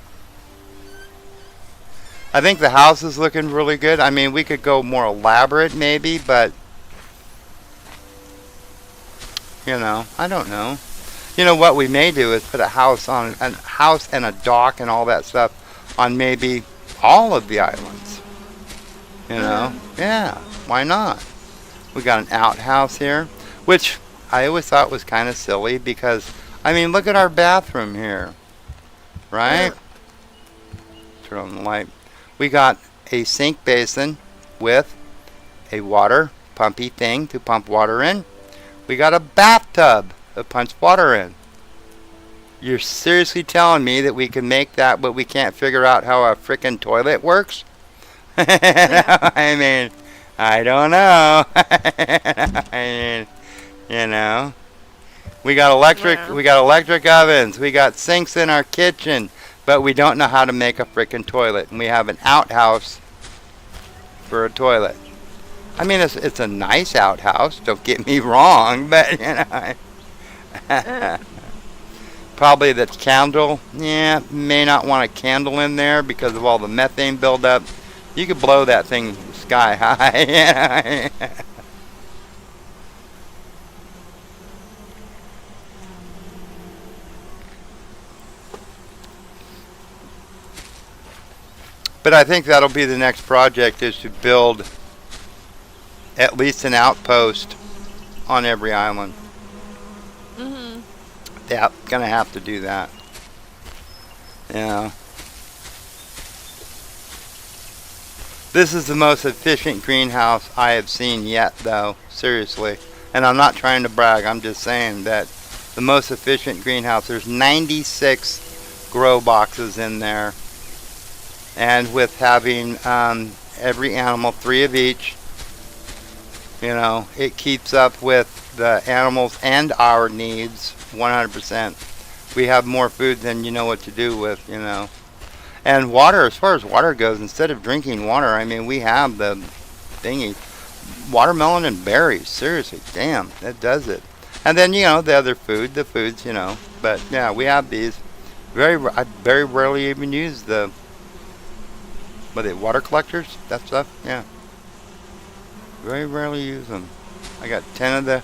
I think the house is looking really good. I mean, we could go more elaborate maybe, but I don't know. What we may do is put a house and a dock and all that stuff on maybe all of the islands. Yeah, why not? We got an outhouse here, which I always thought was kind of silly because, I mean, look at our bathroom here, right? Turn on the light. We got a sink basin with a water pumpy thing to pump water in. We got a bathtub that pumps water in. You're seriously telling me that we can make that, but we can't figure out how a frickin' toilet works? I mean, I don't know. I mean, we got electric ovens, we got sinks in our kitchen, but we don't know how to make a frickin' toilet, and we have an outhouse for a toilet. I mean, it's a nice outhouse, don't get me wrong, but probably the candle, may not want a candle in there because of all the methane buildup. You could blow that thing sky high. But I think that'll be the next project, is to build at least an outpost on every island. Yeah, gonna have to do that. Yeah. This is the most efficient greenhouse I have seen yet, though. Seriously. And I'm not trying to brag. I'm just saying that the most efficient greenhouse. There's 96 grow boxes in there. And with having every animal, 3 of each, it keeps up with the animals and our needs 100%. We have more food than you know what to do with, And water, as far as water goes, instead of drinking water, I mean, we have the thingy. Watermelon and berries, seriously, damn, that does it. And then, the other food, the foods, But, yeah, we have these. I very rarely even use the, water collectors? That stuff? Yeah. Very rarely use them. I got 10 of the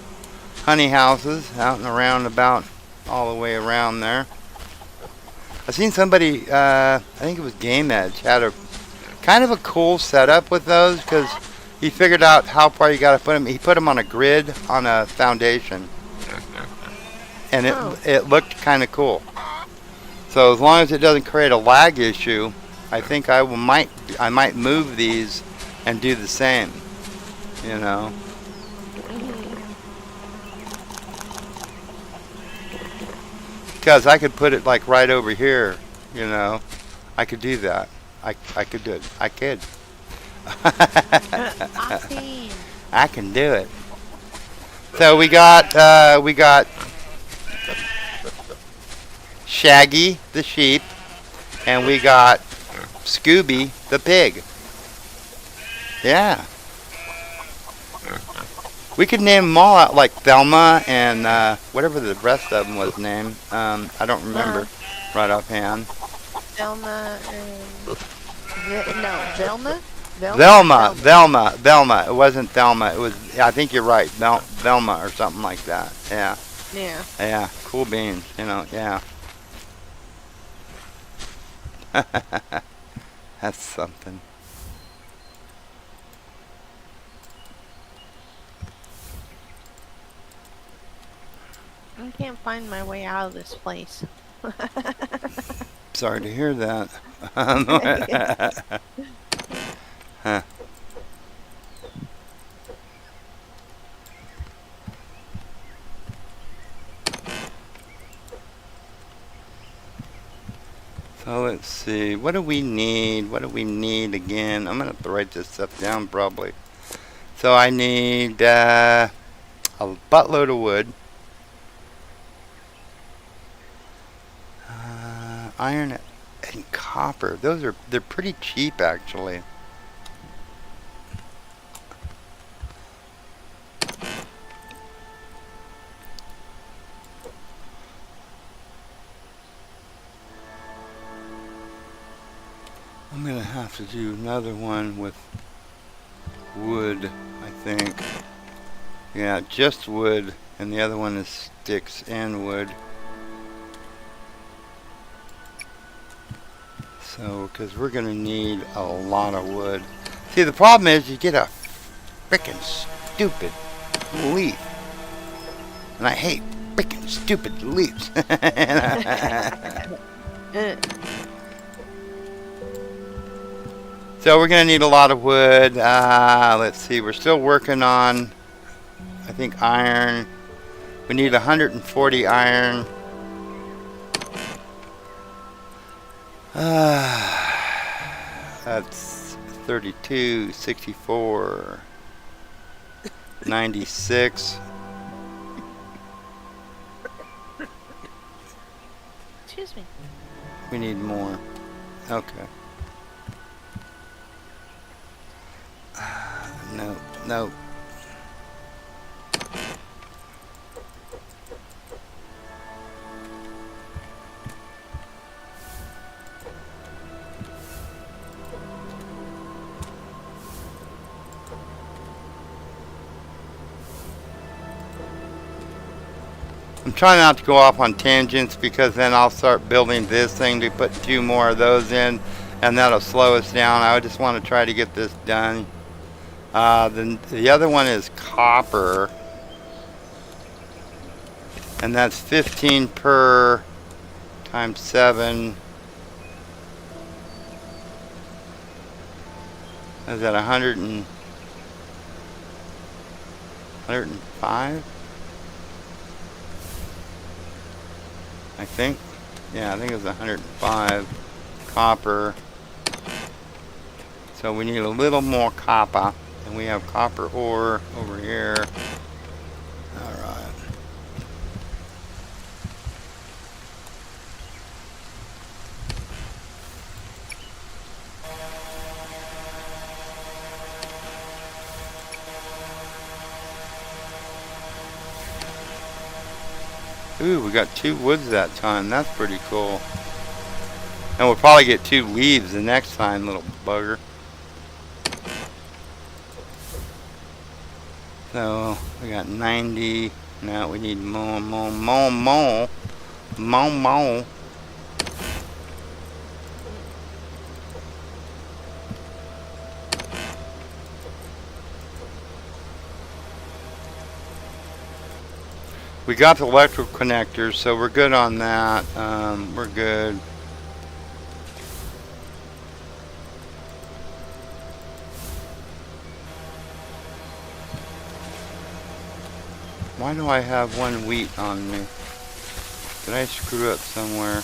honey houses out and around about all the way around there. I seen somebody, I think it was Game Edge, had a kind of a cool setup with those because he figured out how far you got to put them. He put them on a grid on a foundation, and it looked kind of cool. So as long as it doesn't create a lag issue, I think I might move these and do the same, you know. Because I could put it like right over here, you know. I could do that. I could do it. I could. Awesome. I can do it. So we got Shaggy the sheep, and we got Scooby the pig. Yeah. We could name them all out, like Thelma and whatever the rest of them was named. I don't remember right offhand. Velma and no, Velma. Velma. It wasn't Thelma. It was. I think you're right. Velma or something like that. Yeah. Yeah. Yeah. Cool beans. You know. Yeah. That's something. I can't find my way out of this place. Sorry to hear that. Huh. So let's see. What do we need? What do we need again? I'm gonna have to write this stuff down probably. So I need a buttload of wood, iron and copper. They're pretty cheap actually. I'm gonna have to do another one with wood, I think. Yeah, just wood, and the other one is sticks and wood. So, because we're gonna need a lot of wood. See, the problem is you get a frickin' stupid leaf, and I hate frickin' stupid leaves. So we're gonna need a lot of wood. Let's see, we're still working on, I think, iron. We need 140 iron. That's 32, 64, 96. Excuse me. We need more. Okay. No. I'm trying not to go off on tangents because then I'll start building this thing to put 2 more of those in, and that'll slow us down. I just want to try to get this done. Then the other one is copper, and that's 15 per times 7. Is that 105? I think. Yeah, I think it was 105 copper. So we need a little more copper. And we have copper ore over here. Alright. Ooh, we got 2 woods that time. That's pretty cool. And we'll probably get 2 leaves the next time, little bugger. So we got 90. Now we need more. We got the electrical connectors, so we're good on that. We're good. Why do I have one wheat on me? Did I screw up somewhere?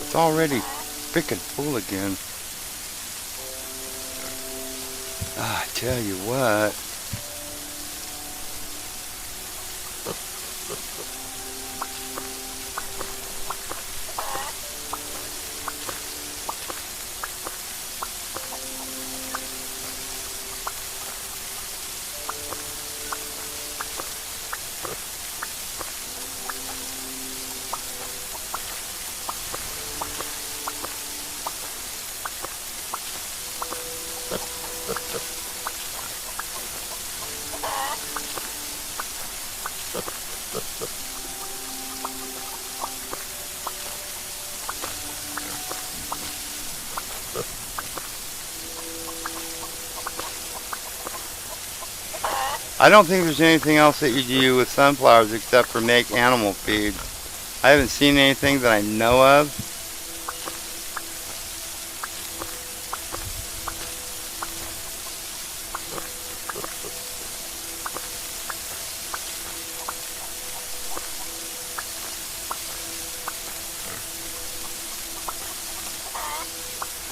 It's already frickin' full again. I tell you what. I don't think there's anything else that you do with sunflowers except for make animal feed. I haven't seen anything that I know of.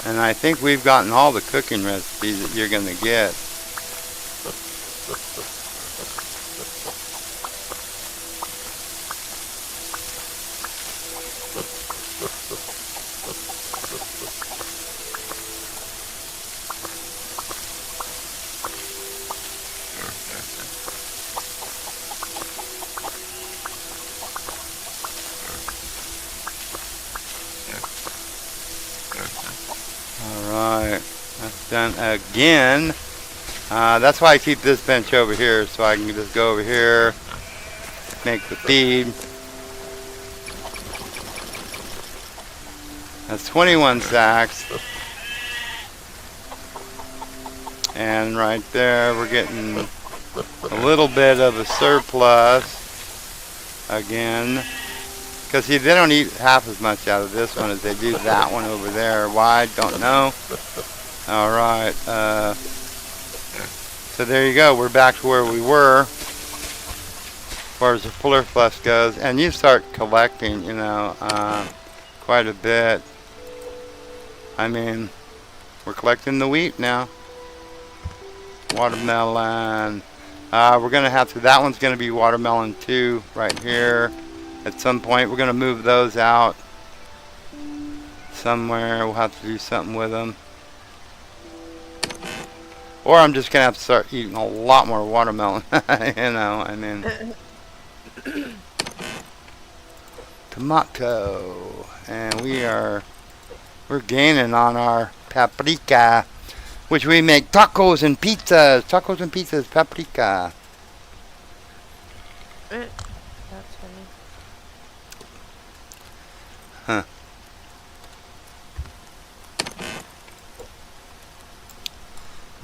And I think we've gotten all the cooking recipes that you're going to get. Alright, that's done again. That's why I keep this bench over here, so I can just go over here, make the feed. That's 21 sacks. And right there, we're getting a little bit of a surplus again. Because see, they don't eat half as much out of this one as they do that one over there. Why? Don't know. Alright. So there you go. We're back to where we were as far as the fuller flush goes. And you start collecting, you know, quite a bit. I mean, we're collecting the wheat now. Watermelon. We're going to have to, that one's going to be watermelon too, right here. At some point, we're going to move those out somewhere. We'll have to do something with them. Or I'm just going to have to start eating a lot more watermelon. You know, I mean. Tomato. And we're gaining on our paprika, which we make tacos and pizzas. Tacos and pizzas, paprika. That's funny. Huh.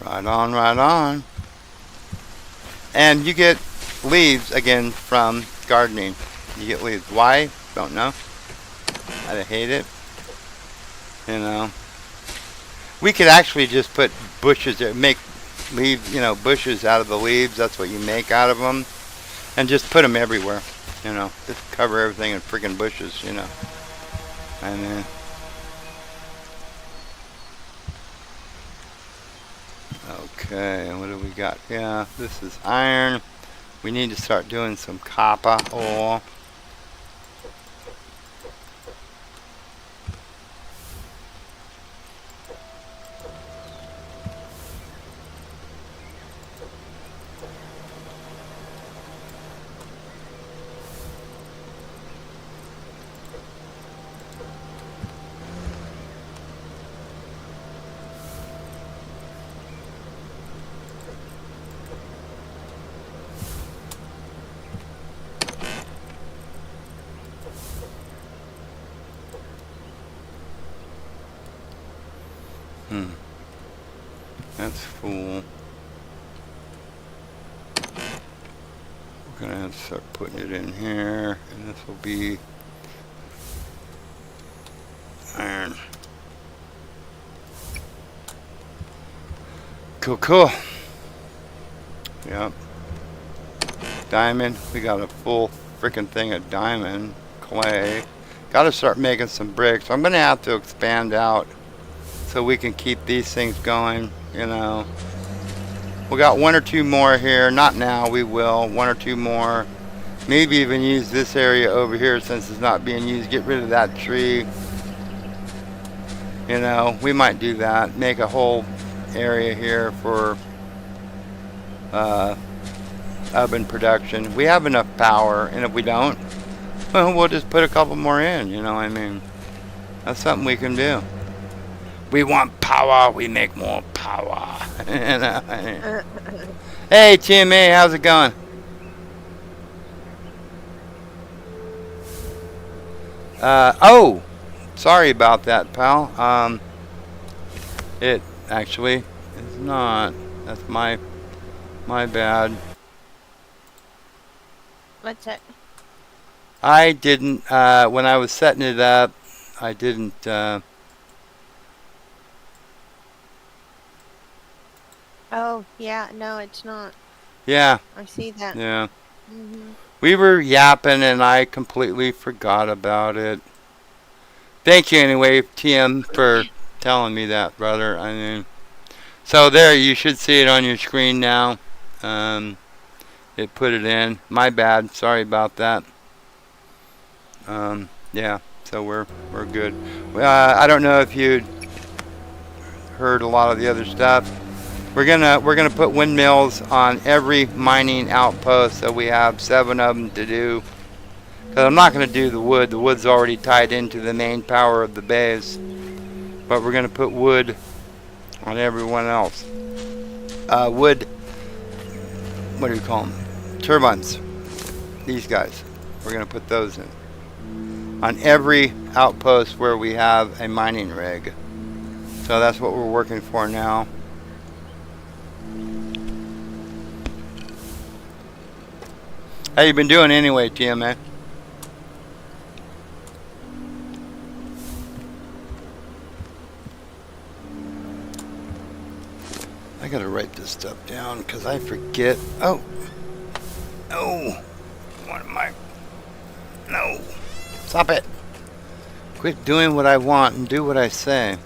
Right on, right on. And you get leaves again from gardening. You get leaves. Why? Don't know. I hate it. You know. We could actually just put bushes there, make leaves, you know, bushes out of the leaves. That's what you make out of them. And just put them everywhere. You know, just cover everything in freaking bushes, you know. I mean. Okay, what do we got? Yeah, this is iron. We need to start doing some copper ore. That's full. We're gonna have to start putting it in here, and this will be iron. Cool, cool. Yep. Diamond. We got a full freaking thing of diamond. Clay. Got to start making some bricks. I'm going to have to expand out so we can keep these things going, you know. We got one or two more here. Not now, we will. One or two more. Maybe even use this area over here since it's not being used. Get rid of that tree. You know, we might do that. Make a whole area here for oven production. We have enough power, and if we don't, well, we'll just put a couple more in, you know what I mean? That's something we can do. We want power, we make more power. You know? Hey, TMA, how's it going? Oh, sorry about that, pal. It actually is not. That's my bad. What's it? I didn't, when I was setting it up, I didn't, Oh, yeah, no, it's not. yeah, I see that. yeah. Hmm. We were yapping and I completely forgot about it. Thank you anyway, TM, for telling me that, brother. I mean, so there, you should see it on your screen now. It put it in. My bad. Sorry about that. Yeah, so we're good. I don't know if you heard a lot of the other stuff. We're gonna put windmills on every mining outpost, so we have 7 of them to do. Cause I'm not gonna do the wood. The wood's already tied into the main power of the base. But we're gonna put wood on everyone else. Wood. What do you call them? Turbines. These guys. We're gonna put those in on every outpost where we have a mining rig. So that's what we're working for now. How you been doing anyway, TMA? I gotta write this stuff down because I forget. Oh. No. What am I? No. Stop it. Quit doing what I want and do what I say.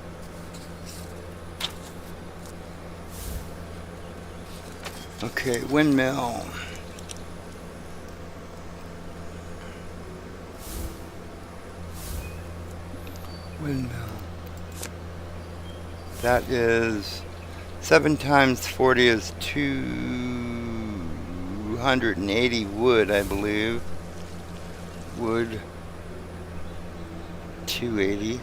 Okay, windmill. Windmill. That is 7 times 40 is 280 wood, I believe. Wood 280.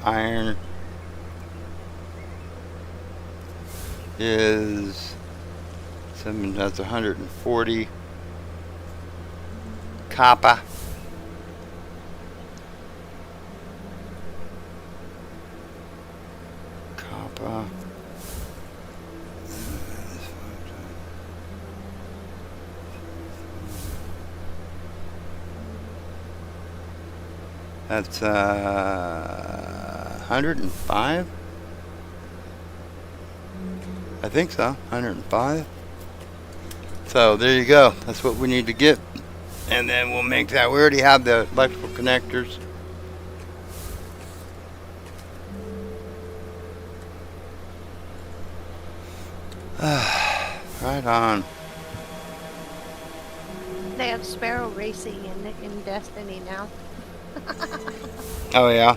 Iron is 7, that's 140. Copper. Copper. That's 105. I think so. 105. So there you go. That's what we need to get. And then we'll make that. We already have the electrical connectors. Right on. They have sparrow racing in Destiny now. Oh yeah.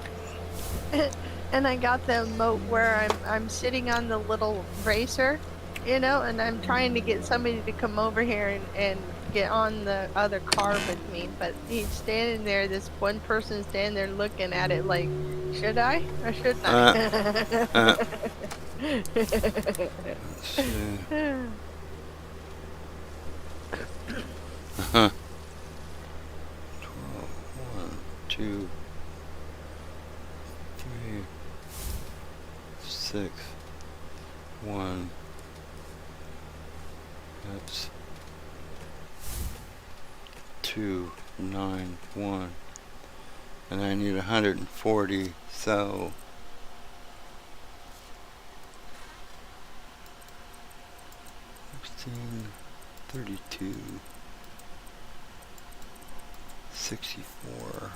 And I got the emote where I'm sitting on the little racer, you know, and I'm trying to get somebody to come over here and get on the other car with me, but he's standing there, this one person standing there looking at it like, should I or shouldn't I? Let's see. Uh-huh. 12, 1, 2, 3, 6, 1. That's 2, 9, 1. And I need 140, so 16, 32, 64.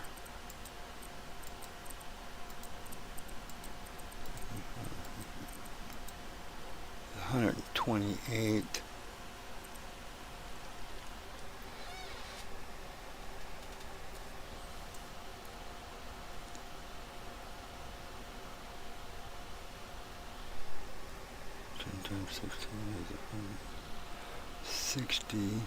128. Times 16 is 160.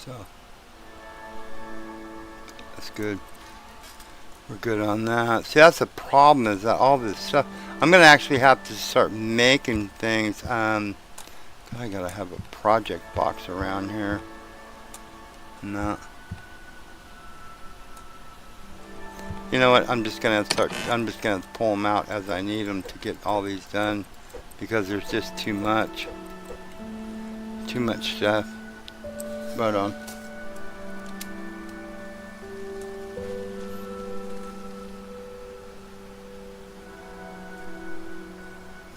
So that's good. We're good on that. See, that's the problem, is that all this stuff. I'm gonna actually have to start making things. I gotta have a project box around here. No. You know what? I'm just gonna pull them out as I need them to get all these done, because there's just too much stuff. Right on.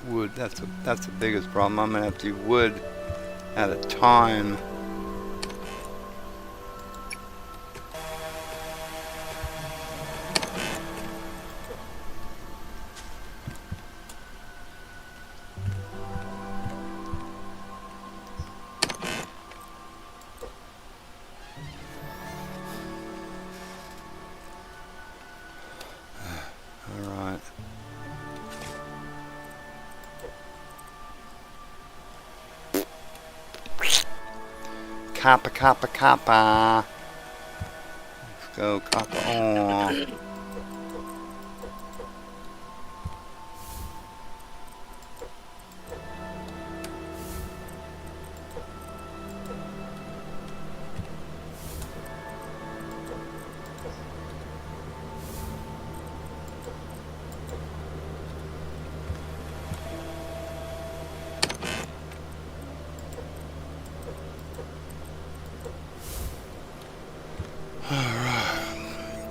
Wood. That's the biggest problem. I'm gonna have to do wood at a time. Copper, copper, copper. Let's go copper on.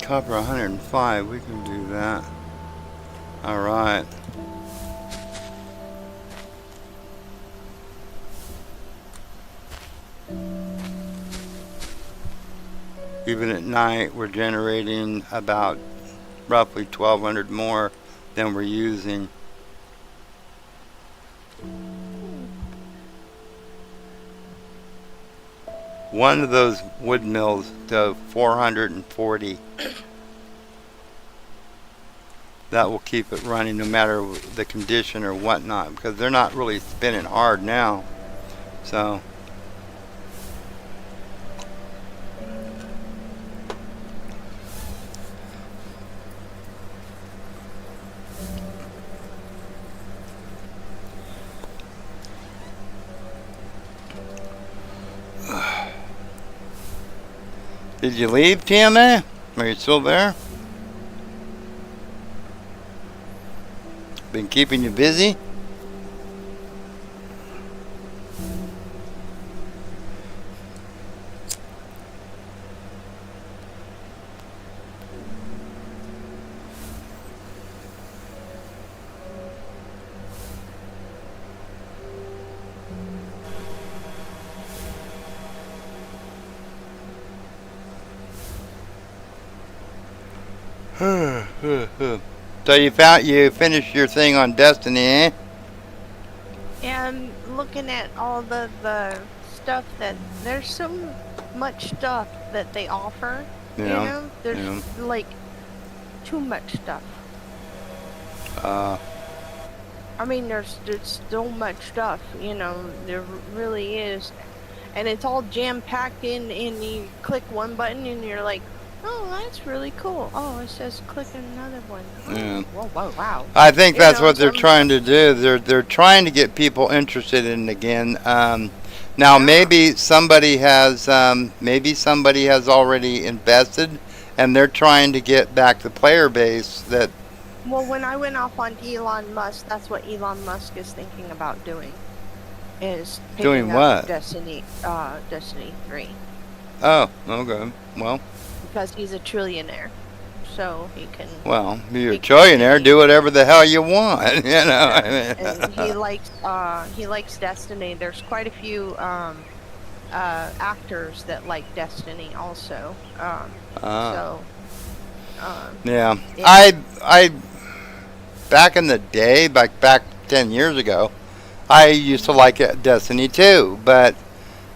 Copper 105, we can do that. Alright. Even at night, we're generating about roughly 1,200 more than we're using. One of those wood mills does 440. That will keep it running no matter the condition or whatnot, because they're not really spinning hard now. So did you leave, TMA? Are you still there? Been keeping you busy? So you finished your thing on Destiny, eh? Yeah, I'm looking at all the stuff that there's so much stuff that they offer. Yeah, You know, there's like too much stuff. I mean, there's so much stuff. You know, there really is, and it's all jam packed in. And you click one button, and you're like, oh, that's really cool. Oh, it says click another one. Yeah. Whoa, wow. I think that's what they're trying to do. They're trying to get people interested in it again. Now maybe somebody has already invested, and they're trying to get back the player base that Well, when I went off on Elon Musk, that's what Elon Musk is thinking about doing. Is Doing picking up what? Destiny 3 Oh, okay. because he's a trillionaire, so Well, you're a he can trillionaire. pay. Do whatever the hell you want. You know. Yeah, and I mean, he likes Destiny. There's quite a few actors that like Destiny also. uh, So yeah. yeah, I back in the day, back 10 years ago, I used to like Destiny too. But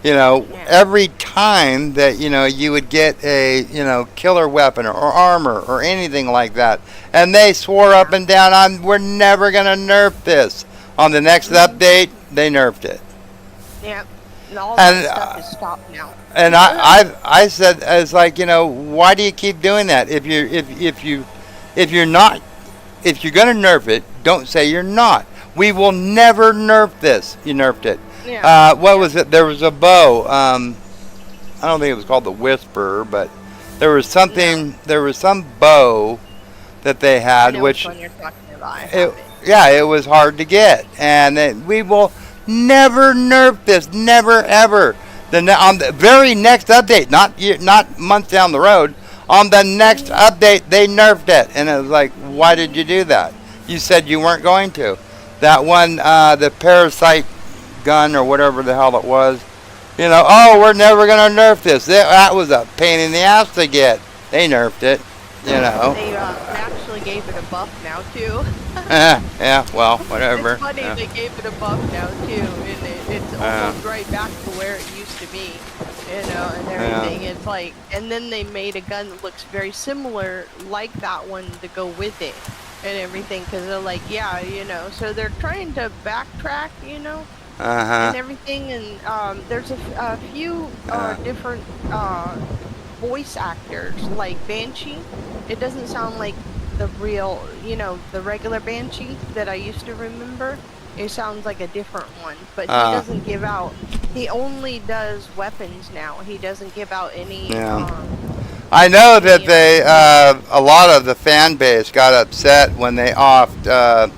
yeah, every time that you would get a killer weapon or armor or anything like that, and they swore up yeah. and down on we're never gonna nerf this. On the next Hmm. update, they nerfed it. Yeah, and all that And stuff is stopped now. I said, it's like, why do you keep doing that? If you're not, if you're gonna nerf it, don't say you're not. We will never nerf this. You nerfed it. Yeah, What yeah. was it? There was a bow. I don't think it was called the Whisperer, but there was No, something. There was some bow that they I had, know which which one you're talking about. I it, have it. yeah, it was hard to get, and we will never nerf this, never ever. On the very next update, not months down the road, on the next Hmm. update they nerfed it, and it was like, why did you do that? You said you weren't going to. That one, the parasite gun or whatever the hell it was. Oh, we're never gonna nerf this. That was a pain in the ass to get. They nerfed it. You know. They actually gave it a buff now too. Yeah, well, It's whatever. funny Yeah. they gave it a buff now too, and it's Uh, almost right back to where it used to be, and yeah. everything. It's like, and then they made a gun that looks very similar, like that one, to go with it, and everything, because they're like, yeah, so they're trying to backtrack, Uh-huh. and everything, and there's a few Uh, different voice actors, like Banshee. It doesn't sound like the real, the regular Banshee that I used to remember. It sounds like a different one, but he uh, doesn't give out. He only does weapons now. He doesn't give out yeah. I know that they, information. a lot of the fan base got upset when they offed,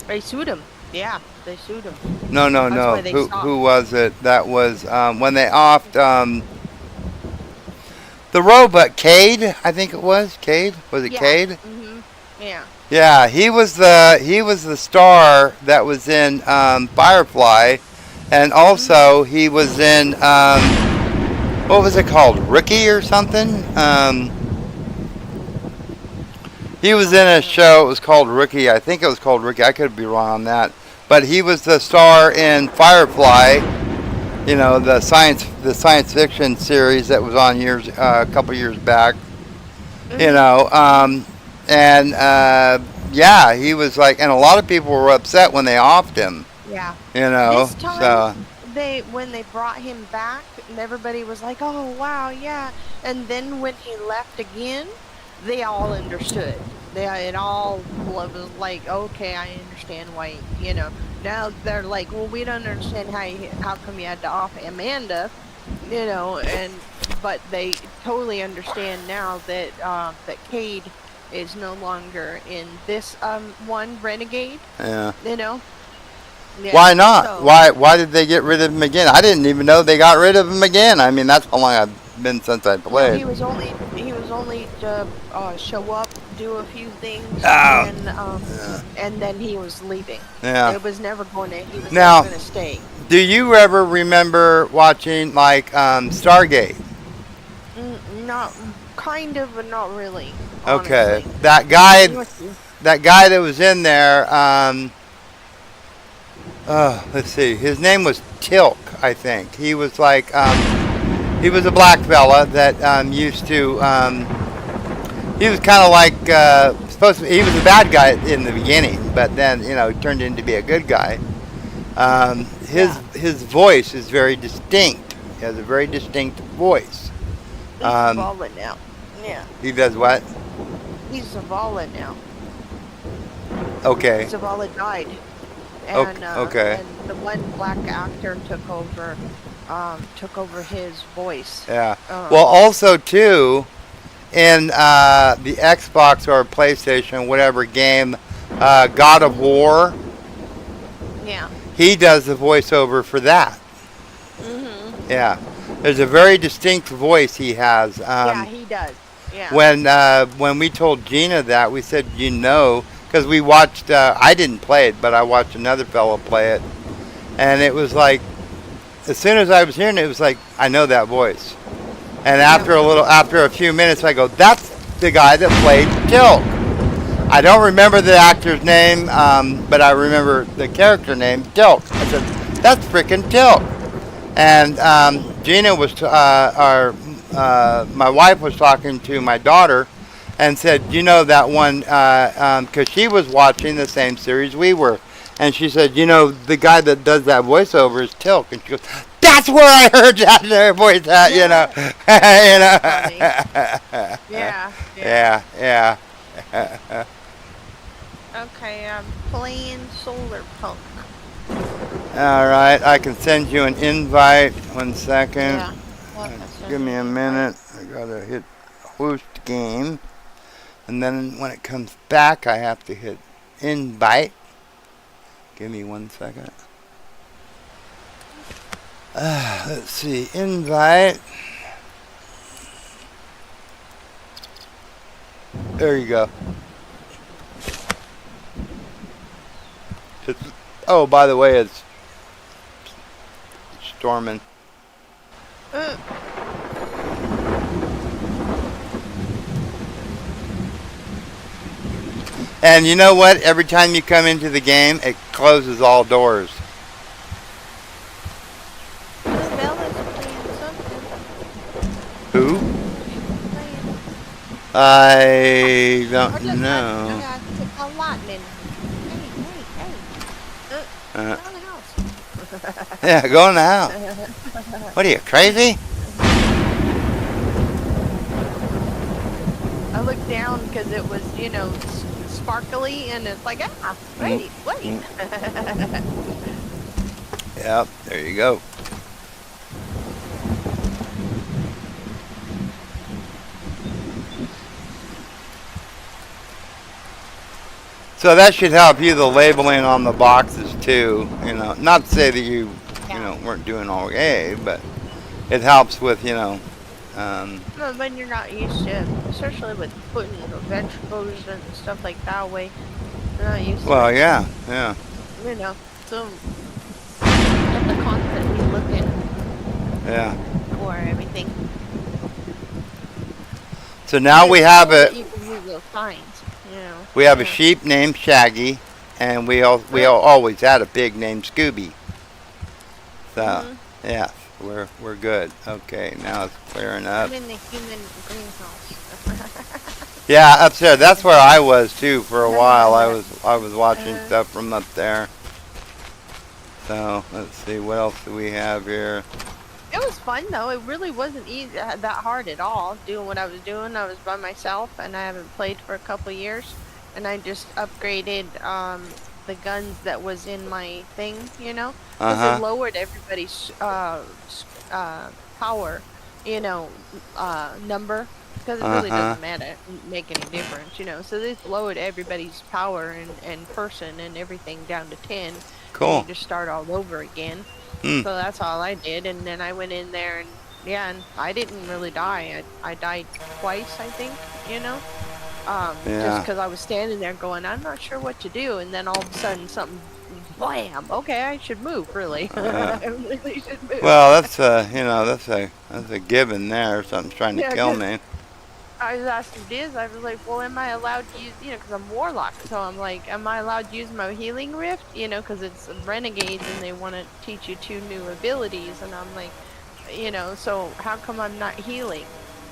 They sued him. Yeah, they sued him. no, no, That's no. why they Who stopped. was it? That was, when they offed, the robot, Cade, I think it was. Cade? Was it Yeah. Cade? Yeah. Yeah, he was the star that was in Firefly, and Mhm. also he was in what was it called, Rookie or something? He was in I a don't. show. It was called Rookie. I think it was called Rookie. I could be wrong on that, but he was the star in Firefly. The science fiction series that was on a couple years back. You Mhm. know, and yeah, he was like, and a lot of people were upset when they offed him. Yeah. You know, This time, so when they brought him back, and everybody was like, "Oh wow, yeah." And then when he left again, they all understood. It all was like, "Okay, I understand why." Now they're like, "Well, we don't understand how come you had to off Amanda." And but they totally understand now that Cade is no longer in this one Renegade. yeah. You know. Yeah. Why not? So. Why did they get rid of him again? I didn't even know they got rid of him again. I mean, that's how long I've been since I No, played. he was only to show up, do a few things, Oh, yeah. and then he was leaving. Yeah. He was never Now, gonna stay. do you ever remember watching like Stargate? Not kind of, but not really, Okay, honestly. that guy, You were- that guy that was in there. Let's see. His name was Tilk, I think. He was like, he was a black fella that used to. He was kind of like supposed to. He was a bad guy in the beginning, but then he turned in to be a good guy. His Yeah, his voice is very distinct. He has a very distinct voice. he's Um, Zavala now. Yeah, he does what? he's Zavala now. Okay. Zavala died, Okay. Okay. and the one black actor took over his voice. Yeah. Well, Um, also too, in the Xbox or PlayStation, whatever game, God of War. Yeah. He does the voiceover for that. Mhm. Yeah, there's a very distinct voice he has. Yeah, he does. Yeah. When we told Gina that, we said, because we watched. I didn't play it, but I watched another fellow play it, and it was like, as soon as I was hearing it, it was like, I know that voice. And after a few minutes, I go, that's the guy that played Tilk. I don't remember the actor's name, but I remember the character name, Tilk. I said, that's frickin' Tilk. And Gina was, my wife was talking to my daughter and said, you know that one, because she was watching the same series we were. And she said, the guy that does that voiceover is Tilk. And she goes, that's where I heard that their voice at, Yeah. Yeah. Okay, I'm playing SolarPunk. All right, I can send you an invite. 1 second. Yeah. Give me a minute. I gotta hit host game. And then when it comes back, I have to hit invite. Give me 1 second. Let's see, invite. There you go. Oh, by the way, it's storming. And you know what? Every time you come into the game, it closes all doors. Bella's playing something. Who? Playing. I don't know. I got a lightning. Hey. Get out of the house. Yeah, go in the house. What are you, crazy? I looked down because it was, sparkly, and it's like, wait. Yep, there you go. So that should help you, the labeling on the boxes too. Not to say that you weren't doing okay, but it helps with, No, when you're not used to it, especially with putting vegetables and stuff like that away. You're not used to Well, it. yeah. So you have to constantly looking Yeah. for everything. So now we have You can use those signs, We have a sheep named Shaggy, and we always had a pig named Scooby. So yeah, we're good. Okay, now it's clearing up. I'm in the human greenhouse. Yeah, up there. That's where I was too for a while. I was watching stuff from up there. So let's see, what else do we have here? It was fun though. It really wasn't that hard at all. Doing what I was doing, I was by myself, and I haven't played for a couple years. And I just upgraded the guns that was in my thing, because it lowered everybody's power, number, because it really doesn't make any difference, So this lowered everybody's power and person and everything down to 10. Cool. And you just start all over again. So that's all I did, and then I went in there and I didn't really die. I died twice, I think, just because I was standing there going, I'm not sure what to do, and then all of a sudden something, blam! Okay, I should move. Really, I really should move. Well, that's a given there. Something's trying to kill me. I was asking Diz, I was like, well, am I allowed to use, because I'm Warlock, so I'm like, am I allowed to use my healing rift, because it's Renegades and they want to teach you 2 new abilities, and I'm like, so how come I'm not healing,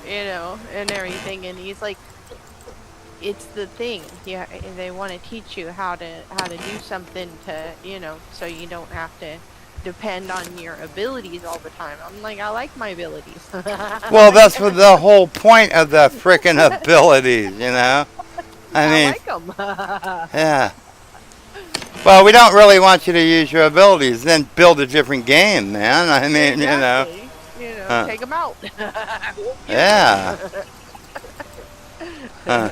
and everything, and he's like, it's the thing, yeah, they want to teach you how to do something to, so you don't have to depend on your abilities all the time. I'm like, I like my abilities. Well, that's what the whole point of the frickin' abilities, I mean, like them. Yeah. Well, we don't really want you to use your abilities. Then build a different game, man. I mean, exactly. Take them out. Yeah. Uh,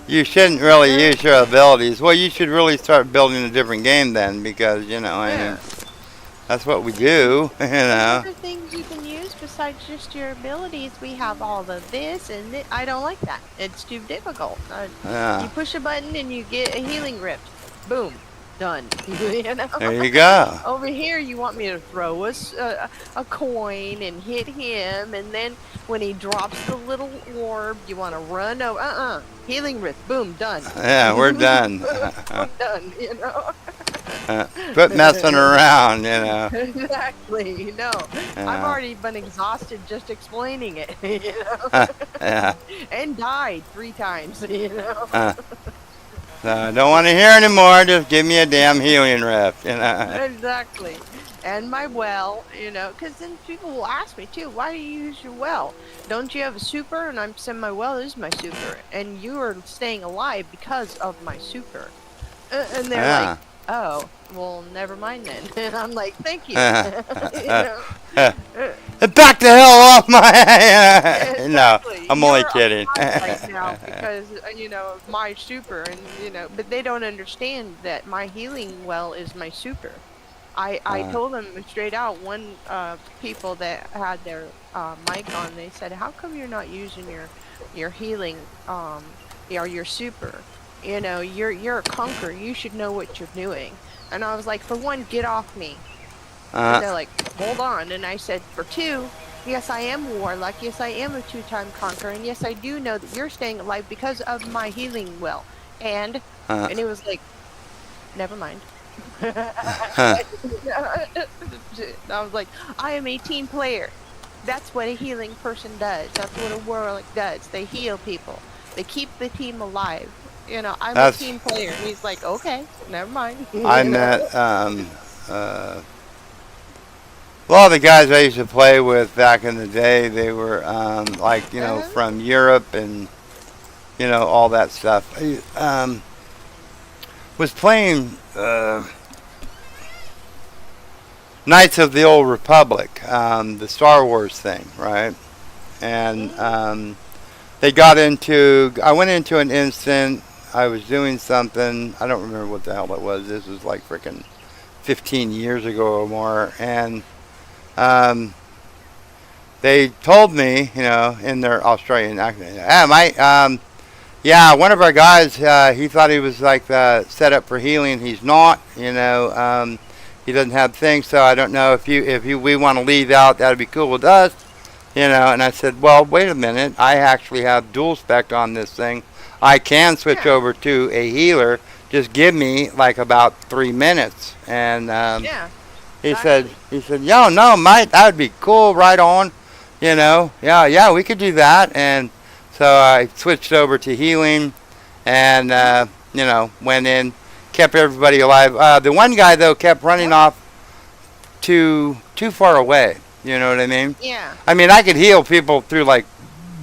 you shouldn't really use your abilities. Well, you should really start building a different game then, because I mean, Yeah. that's what we do. There's other things you can use besides just your abilities. We have all the this and this. I don't like that. It's too difficult. You Yeah. push a button and you get a healing rift. Boom. Done. You know? There you go. Over here, you want me to throw a coin and hit him, and then when he drops the little orb, you want to run over. Healing rift. Boom. Done. Yeah, we're done. I'm done. You know. Quit messing around. Exactly. No, I've Yeah. already been exhausted just explaining it. You know, Yeah. and died 3 times. You know. So I don't want to hear anymore. Just give me a damn healing rift. Exactly. And my well, because then people will ask me too, why do you use your well? Don't you have a super? And I'm saying my well is my super, and you are staying alive because of my super. And they're Yeah. like, oh, well, never mind then. And I'm like, thank you. You know? Back the hell off my. No, Exactly. I'm only You're kidding. alive right now because of my super, and but they don't understand that my healing well is my super. I told them straight out. One people that had their mic on, they said, "How come you're not using your healing or your super? You're a conqueror. You should know what you're doing." And I was like, "For one, get off me." And they're like, hold on. And I said, for 2, yes, I am a warlock. Yes, I am a 2-time conqueror. And yes, I do know that you're staying alive because of my healing well. And he was like, never mind. I was like, I am a team player. That's what a healing person does. That's what a warlock does. They heal people. They keep the team alive. I'm a team player. And he's like, okay, never mind. I met a lot of the guys I used to play with back in the day. They were from Europe and all that stuff. I was playing Knights of the Old Republic, the Star Wars thing, right? And they got into. I went into an instant. I was doing something. I don't remember what the hell it was. This was like freaking 15 years ago or more, and they told me, in their Australian accent, one of our guys, he thought he was like set up for healing. He's not, he doesn't have things, so I don't know if we want to leave out, that'd be cool with us, And I said, well, wait a minute, I actually have dual spec on this thing. I can switch over to a healer. Just give me like about 3 minutes. And he said, yo, no, Mike, that would be cool, right on. Yeah, we could do that. And so I switched over to healing and, went in, kept everybody alive. The one guy, though, kept running off too far away. You know what I mean? Yeah. I mean, I could heal people through, like,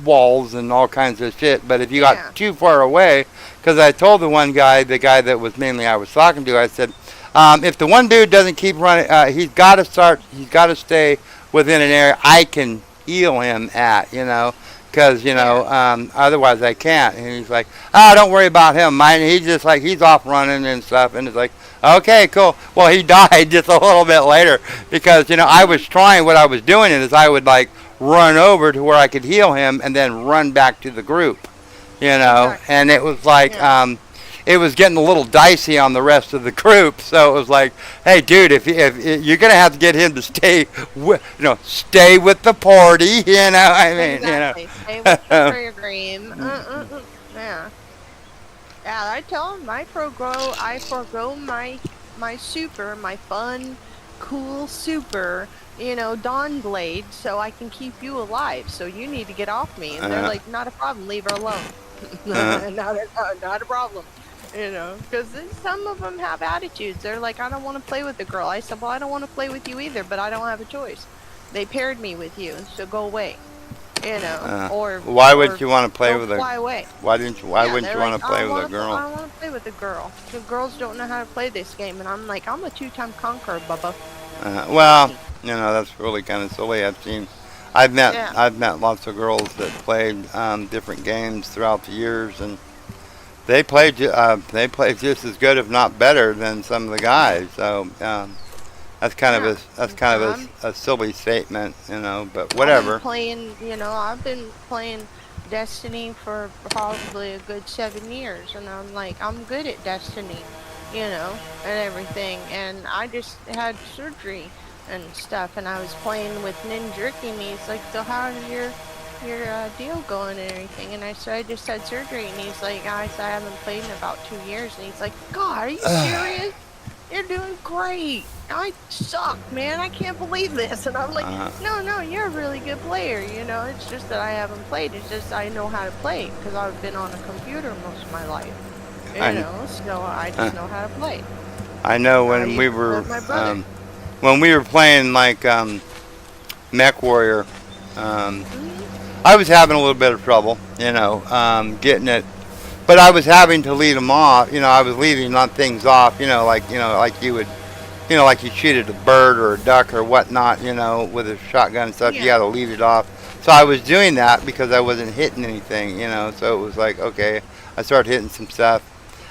walls and all kinds of shit, but if you got too far away, because I told the one guy, the guy that was mainly I was talking to, I said, if the one dude doesn't keep running, he's got to stay within an area I can heal him at, because, otherwise I can't. And he's like, oh, don't worry about him. He's just like, he's off running and stuff, and it's like, okay, cool. Well, he died just a little bit later because, I was trying, what I was doing is I would, like, run over to where I could heal him and then run back to the group, and it was like, it was getting a little dicey on the rest of the group, so it was like, hey, dude, if you're going to have to get him to stay with the party, I mean, Exactly. Stay with the program. Yeah. Yeah, I tell him I forgo my super, my fun, cool super, Dawn Blade, so I can keep you alive. So you need to get off me. And they're like, not a problem, leave her alone. Not a problem. Because some of them have attitudes. They're like, I don't want to play with the girl. I said, well, I don't want to play with you either, but I don't have a choice. They paired me with you, so go away. Or why would you want to play with her? Fly away. Why wouldn't you want to play with a girl? I want to play with a girl. The girls don't know how to play this game, and I'm like, I'm a 2-time conqueror, Bubba. Well, that's really kind of silly. Yeah. I've met lots of girls that played different games throughout the years, and they played just as good, if not better, than some of the guys. So Yeah. that's kind of I'm a silly statement, you know. But I've been whatever. playing, I've been playing Destiny for probably a good 7 years, and I'm like, I'm good at Destiny, and everything. And I just had surgery and stuff, and I was playing with Ninjerky, and he's like, so how's your deal going and everything? And I said, I just had surgery, and he's like, I said, I haven't played in about 2 years, and he's like, God, are you serious? You're doing great. I suck, man. I can't believe this. And I'm like, uh, no, no, you're a really good player. It's just that I haven't played. It's just I know how to play because I've been on a computer most of my life. I So I uh, just know how to play. I know I used to play with my brother. when we were playing like Mech Warrior, um, Hmm. I was having a little bit of trouble, getting it. But I was having to lead them off. I was leading on things off. Like you would, like you shooted a bird or a duck or whatnot. With a shotgun and stuff, you got Yeah, to lead it off. So I was doing that because I wasn't hitting anything. So it was like, okay, I started hitting some stuff,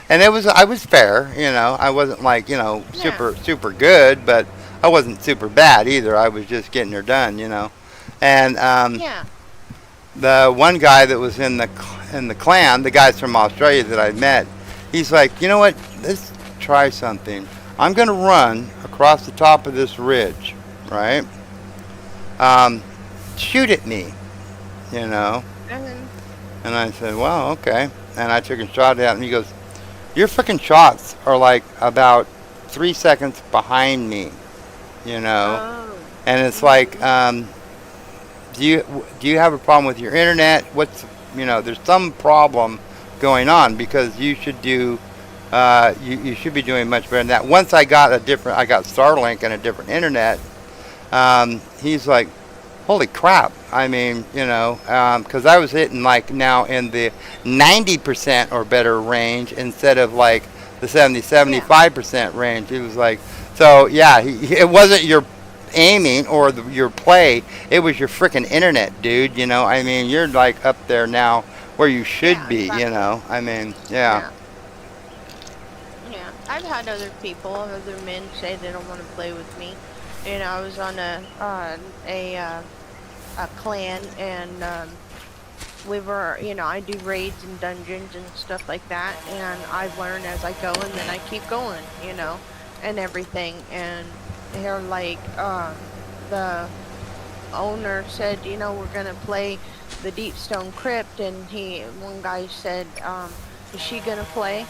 and I was fair. I wasn't like yeah, super good, but I wasn't super bad either. I was just getting her done. And yeah. the one guy that was in the clan, the guys from Australia that I met, he's like, you know what? Let's try something. I'm gonna run across the top of this ridge, right? Um, Shoot at me, you know. And And I said, well, okay. And I took a shot at him. And he goes, your freaking shots are like about 3 seconds behind me, you know. oh, And it's like, mhm, do you have a problem with your internet? There's some problem going on because you should do you should be doing much better than that. Once I got Starlink and a different internet. He's like, holy crap! I mean, because I was hitting like now in the 90% or better range instead of like the 70, yeah, 75% range. It was like, so yeah, it wasn't your aiming or your play, it was your freaking internet, dude. I mean, you're like up there now where you should yeah, be. exactly. I mean, yeah. Yeah, yeah. I've had other men say they don't want to play with me. I was on a clan, and I do raids and dungeons and stuff like that, and I learn as I go, and then I keep going, and everything. And they're like, the owner said, we're gonna play the Deep Stone Crypt, and one guy said, is she gonna play?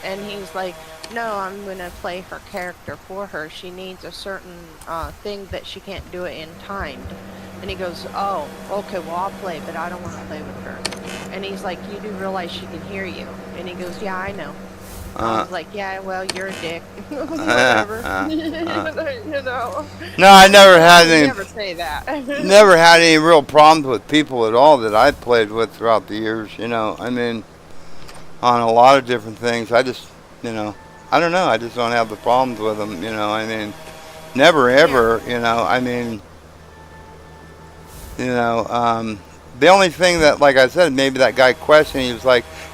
And he's like, no, I'm gonna play her character for her. She needs a certain thing that she can't do it in timed. And he goes, oh, okay, well, I'll play, but I don't want to play with her. And he's like, you do realize she can hear you? And he goes, yeah, I know. I Uh, was like, yeah, well, you're a dick. uh, Whatever. uh, uh. you know. No, I never I had would any never say that. never had any real problems with people at all that I've played with throughout the years. I mean, on a lot of different things. I just, I don't know. I just don't have the problems with them. I mean, never Yeah, ever. I mean, the only thing that, like I said, maybe that guy questioned,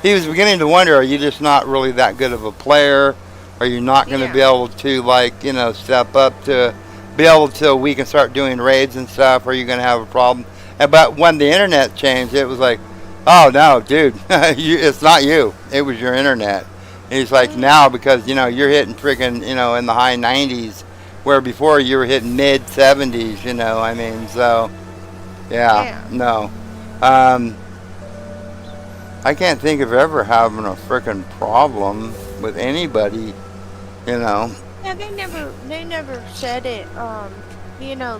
he was beginning to wonder, are you just not really that good of a player? Are you not going to be yeah, able to, like, step up to be able to, we can start doing raids and stuff? Are you going to have a problem? But when the internet changed, it was like, oh, no, dude, it's not you. It was your internet. And he's like, mm, now, because, you're hitting friggin', in the high 90s, where before you were hitting mid 70s, I mean, so. Yeah, yeah. no. Um, I can't think of ever having a frickin' problem with anybody, you know. Yeah, they never said it,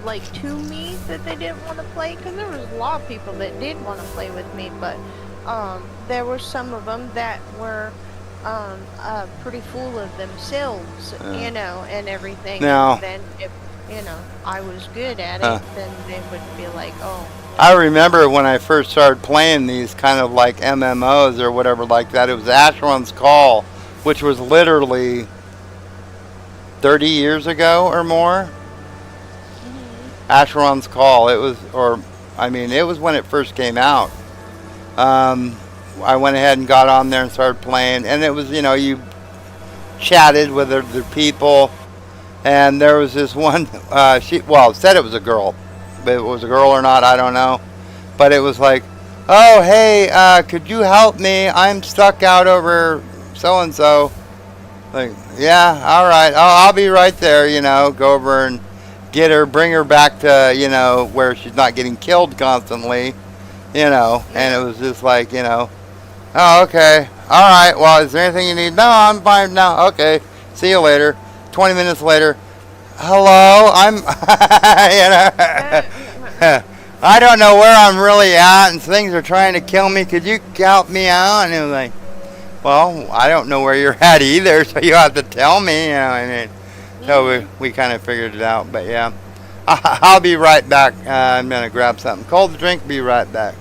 like to me that they didn't want to play, because there was a lot of people that did want to play with me, but there were some of them that were pretty full of themselves, Uh, and everything. And now, then if I was good at it, uh, then they would be like, oh, I remember when I first started playing these kind of like MMOs or whatever like that, it was Asheron's Call, which was literally 30 years ago or more. hmm, Asheron's Call, it was, or I mean, it was when it first came out. Um, I went ahead and got on there and started playing, and it was, you chatted with other people, and there was this one. It said it was a girl, but it was a girl or not, I don't know. But it was like, oh hey, could you help me? I'm stuck out over so and so. Like, yeah, all right, I'll be right there. Go over and get her, bring her back to where she's not getting killed constantly. And it was just like, oh, okay, all right, well, is there anything you need? No, I'm fine now. Okay, see you later. 20 minutes later, hello, I'm, I don't know where I'm really at, and things are trying to kill me. Could you help me out? And it was like, well, I don't know where you're at either, so you have to tell me. So we kind of figured it out. But yeah, I'll be right back. I'm gonna grab something cold to drink. Be right back.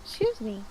Excuse me.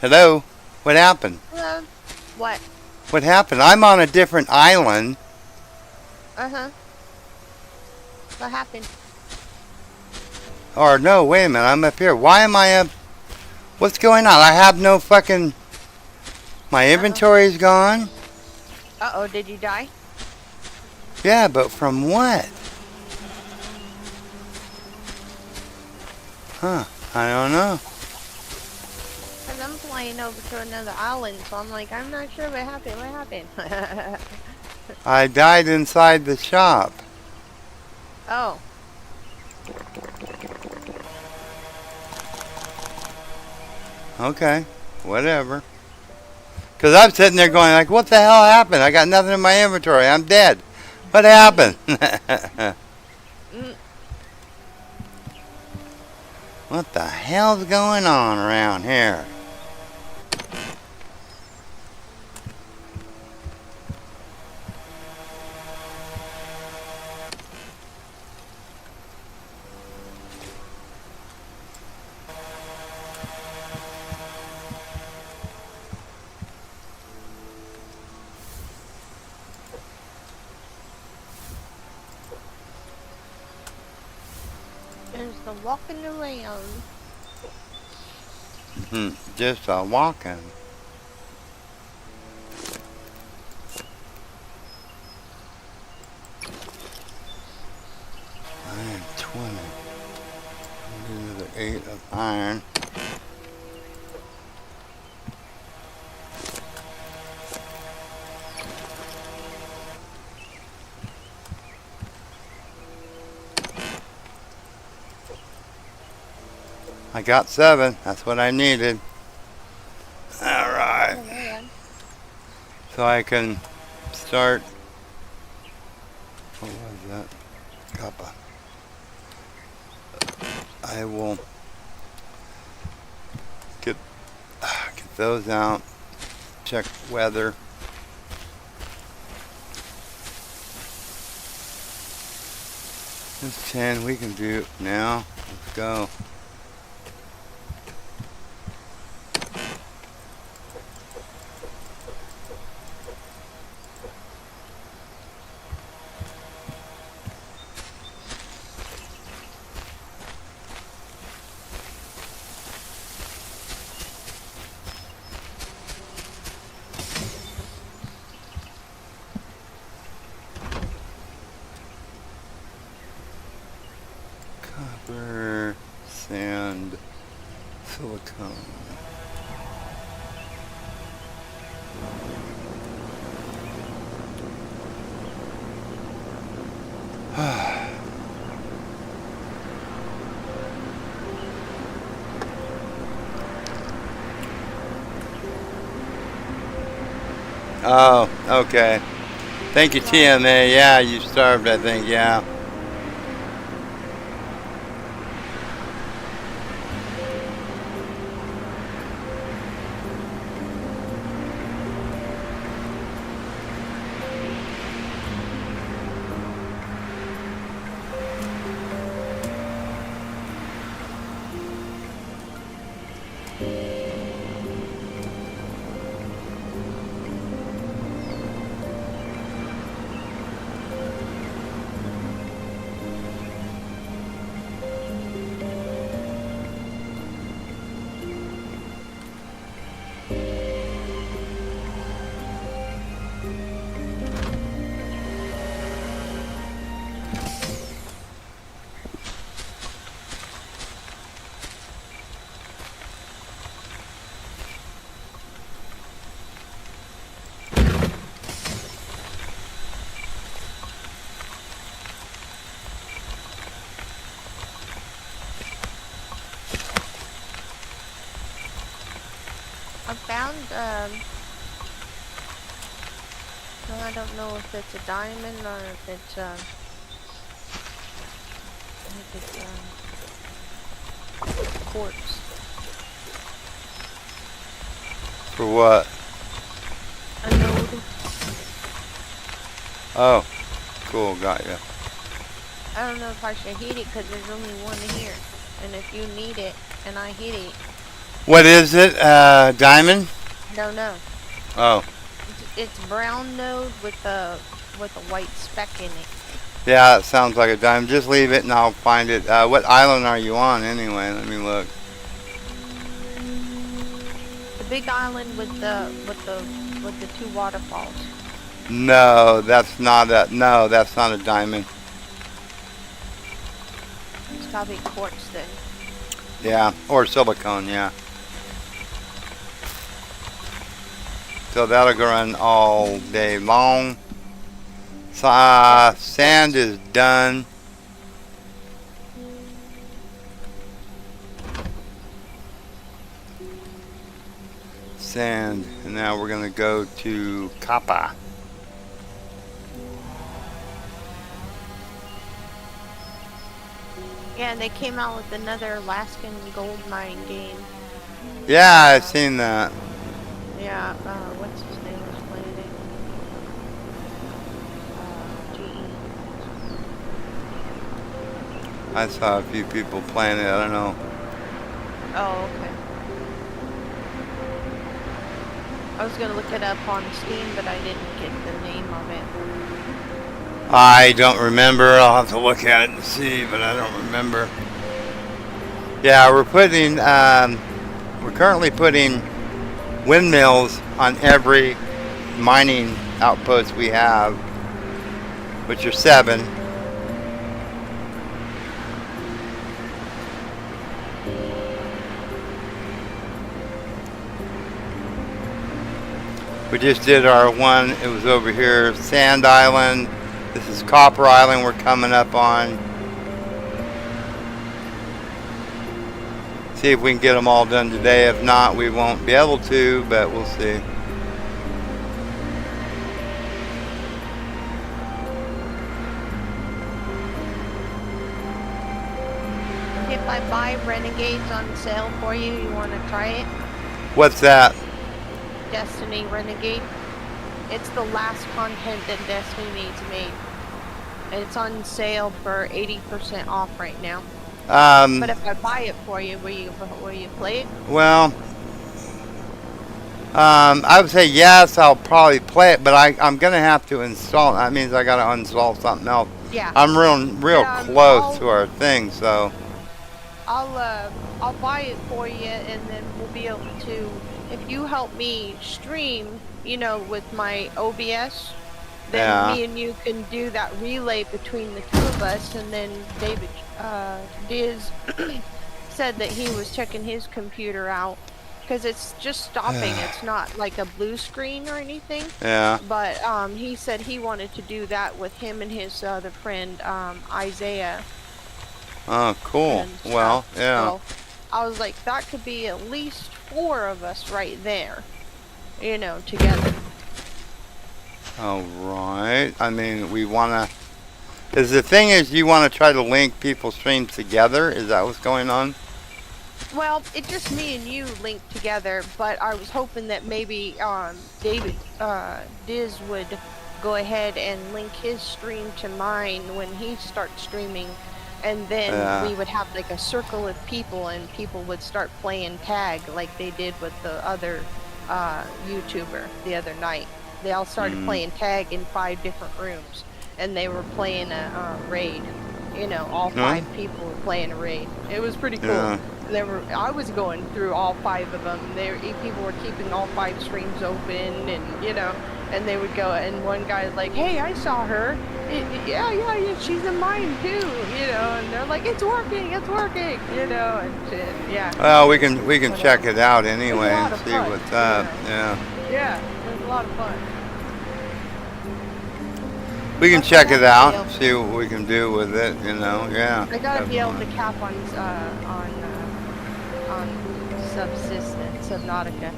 Hello, what happened? Hello. What? What happened? I'm on a different island. Uh-huh. What happened? Or no, wait a minute, I'm up here. Why am I up? What's going on? I have no fucking. My inventory's gone. Uh-oh, did you die? Yeah, but from what? Huh, I don't know. Because I'm flying over to another island, so I'm like, I'm not sure what happened. What happened? I died inside the shop. Oh. Okay, whatever. Because I'm sitting there going like, what the hell happened? I got nothing in my inventory. I'm dead. What happened? Mm, What the hell's going on around here? there's the walking around. Just a walking. Iron 20. Another 8 of iron. I got 7. That's what I needed. Alright. Oh man. So I can start. What was that? Kappa. I will get those out. Check weather. It's 10. We can do it now. Let's go. Copper, sand, silicone. Oh, okay. Thank you, TMA. Yeah, you starved, I think. Yeah. I found well, I don't know if it's a diamond or if it's quartz. For what? A node. Oh, cool. Got you. I don't know if I should hit it because there's only one here, and if you need it and I hit it, What is it? Diamond? no. Oh, It's brown node with a white speck in it. yeah. It sounds like a diamond. Just leave it, and I'll find it. What island are you on, anyway? Let me look. The big island with the two waterfalls. No, that's not a. No, that's not a diamond. It's gotta be quartz then. Yeah, or silicone. Yeah. So that'll go run all day long. So, sand is done. Sand, and And now we're going to go to Kappa. Yeah, and they came out with another Alaskan gold mine game. Yeah, I've seen that. Yeah, what's his name was playing it? GE. I saw a few people playing it. I don't know. Oh, okay. I was gonna look it up on Steam, but I didn't get the name of it. I don't remember. I'll have to look at it and see, but I don't remember. Yeah, we're currently putting windmills on every mining outpost we have, which are 7. We just did our one. It was over here, Sand Island. This is Copper Island we're coming up on. See if we can get them all done today. If not, we won't be able to, but we'll see. If I buy Renegades on sale for you, you want to try it? What's that? Destiny Renegade. It's the last content that Destiny's made. And it's on sale for 80% off right now. But if I buy it for you, will you play it? Well, I would say yes, I'll probably play it, but I'm gonna have to install. That means I gotta uninstall something else. Yeah. I'm real close to our thing, so. I'll buy it for you, and then we'll be able to. If you help me stream, with my OBS, then me and you can do that relay between the two of us, and then David, Diz said that he was checking his computer out, because it's just stopping. It's not like a blue screen or anything. Yeah. But he said he wanted to do that with him and his other friend, Isaiah. Oh, cool. Well, yeah. So I was like, that could be at least 4 of us right there, together. All right. I mean, we want to. The thing is, you want to try to link people's streams together? Is that what's going on? Well, it's just me and you linked together, but I was hoping that maybe David Diz would go ahead and link his stream to mine when he starts streaming, and then we would have like a circle of people, and people would start playing tag like they did with the other YouTuber the other night. They all started playing tag in 5 different rooms, and they were playing a raid. All 5 people were playing a raid. It was pretty cool. Yeah. I was going through all 5 of them. People were keeping all 5 streams open, and they would go, and one guy's like, "Hey, I saw her. Yeah, she's in mine too, and they're like, it's working, and shit, yeah. Well, we can check it out anyway and see what's up. Yeah. Yeah, it was a lot of fun. We can check it out, see what we can do with it, yeah. I gotta be able to cap on Subsistence, Subnautica.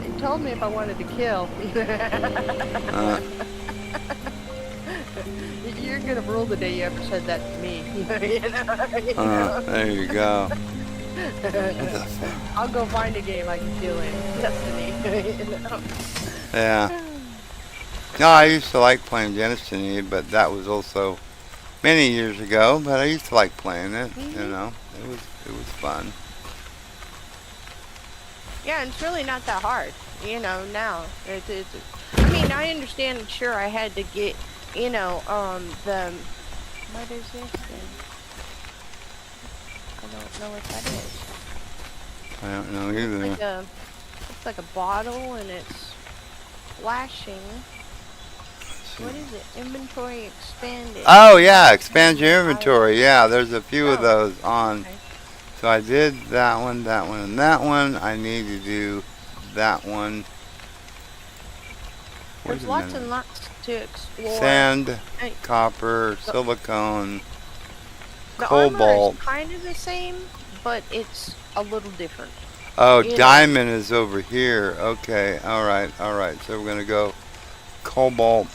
They told me if I wanted to kill. You're gonna rule the day you ever said that to me. There you go. I'll go find a game I can kill in Destiny. Yeah. No, I used to like playing Destiny, but that was also many years ago. But I used to like playing it. It was fun. Yeah, and it's really not that hard. Now it's. I mean, I understand. Sure, I had to get. The. What is this thing? I don't know what that is. I don't know either. It's like a bottle, and it's flashing. What is it? Inventory expanded. Oh yeah, expand your inventory. Yeah, there's a few of those on. Okay. So I did that one, and that one. I need to do that one. There's lots and lots to explore. Sand, copper, silicone, The armor cobalt. is kind of the same, but it's a little different. Oh, You know. diamond is over here. Okay, alright, alright. So we're gonna go cobalt.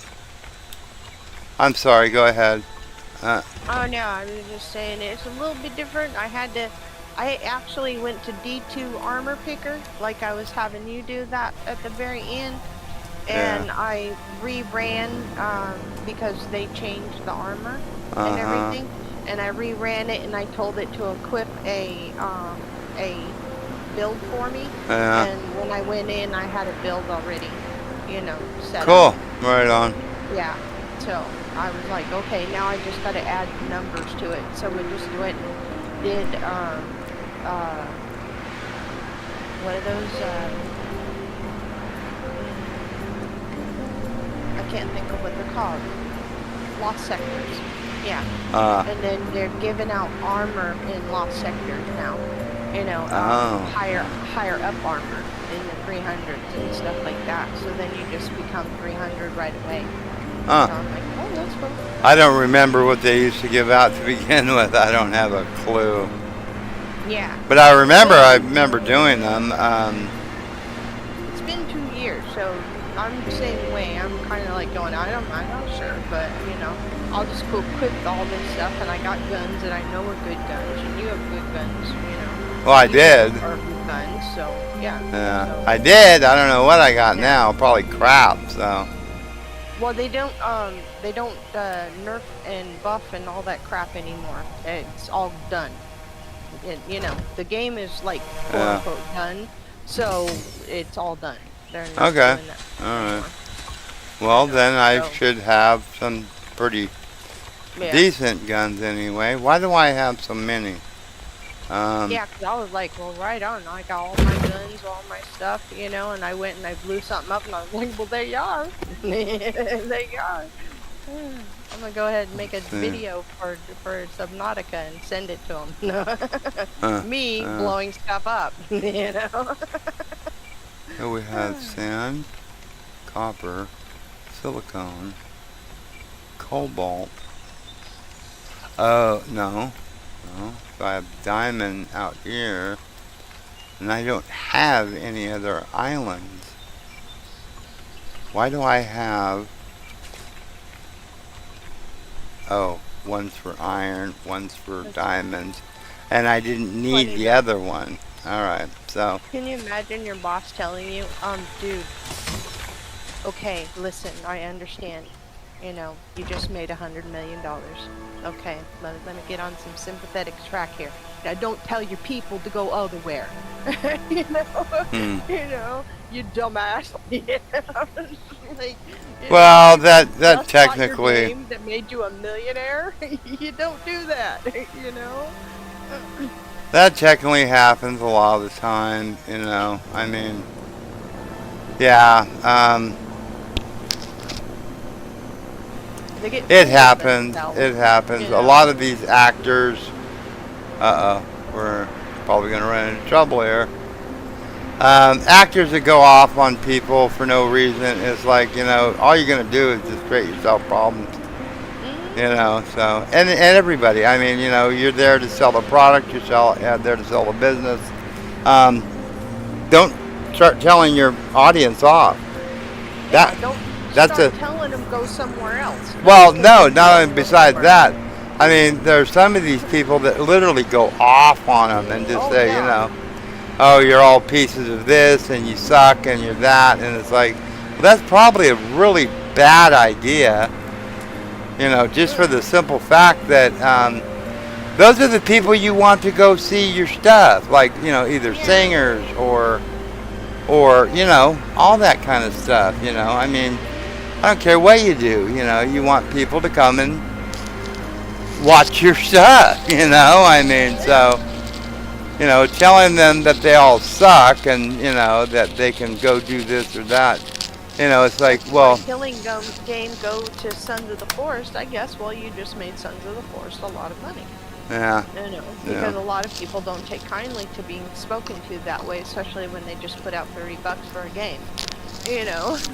I'm sorry, go ahead. Uh, Oh no, I was just saying it's a little bit different. I actually went to D2 armor picker, like I was having you do that at the very end, yeah. and I reran because they changed the armor and Uh-huh. everything, and I reran it and I told it to equip a build for me, Yeah. and when I went in, I had a build already, set up. Cool. Right on. Yeah. So I was like, okay, now I just got to add numbers to it. So we just went and did uh what are those I can't think of what they're called. Lost sectors. Yeah. Uh, And then they're giving out armor in lost sectors now. oh. Higher up armor in the 300s and stuff like that. So then you just become 300 right away. Huh. So I'm like, oh, that's cool. I don't remember what they used to give out to begin with. I don't have a clue. Yeah. But I remember doing them. It's been 2 years, so I'm the same way. I'm kind of like going, I'm not sure, but I'll just go equip all this stuff, and I got guns that I know are good guns, and you have good guns. Well, I You did. are good guns, so yeah. Yeah, So I did. I don't know what I got Yeah. now. Probably crap. So. well, they don't nerf and buff and all that crap anymore. It's all done. The game is like quote Yeah. unquote done, so it's all done. They're not Okay. doing that All right. anymore. Well, then I So should have some pretty yeah. decent guns anyway. Why do I have so many? Yeah, 'cause I was like, well, right on. I got all my guns, all my stuff, and I went and I blew something up, and I was like, well, there you are. There you are. I'm gonna go ahead and make a see. video for Subnautica and send it to Uh, them. Me blowing stuff up, So we have sand, copper, silicone, cobalt. Oh, no. No. So I have diamond out here. And I don't have any other islands. Why do I have... Oh, one's for iron, one's for diamonds. And I didn't need Funny the though. other one. Alright, so... Can you imagine your boss telling you, dude, okay, listen, I understand. You just made $100 million. Okay, let me get on some sympathetic track here. Now, don't tell your people to go elsewhere. you know, Hmm. You dumbass. Like, Well, that just bought your technically... game that made you a millionaire. You don't do that. That technically happens a lot of the time, I mean... Yeah, They get it full of happens. themselves, It happens. you A know? lot of these actors... Uh-oh, we're probably going to run into trouble here. Actors that go off on people for no reason is like, all you're going to do is just create yourself problems. So, and everybody, I mean, you're there to sell the product, you're there to sell the business. Don't start telling your audience off. Yeah, That, don't that's start a, telling them go somewhere else. well, Because no, you not don't only go besides somewhere. that, I mean, there's some of these people that literally go off on them and just Oh, say, yeah. oh, you're all pieces of this and you suck and you're that, and it's like, well, that's probably a really bad idea, just for the simple fact that those are the people you want to go see your stuff, like, either Yeah. singers or all that kind of stuff, I mean, I don't care what you do, you want people to come and watch your stuff, I mean, so, telling them that they all suck and, that they can go do this or that, it's like, well, Killing game go to Sons of the Forest, I guess, well, you just made Sons of the Forest a lot of money. yeah, Because a lot of people don't take kindly to being spoken to that way, especially when they just put out $30 for a game.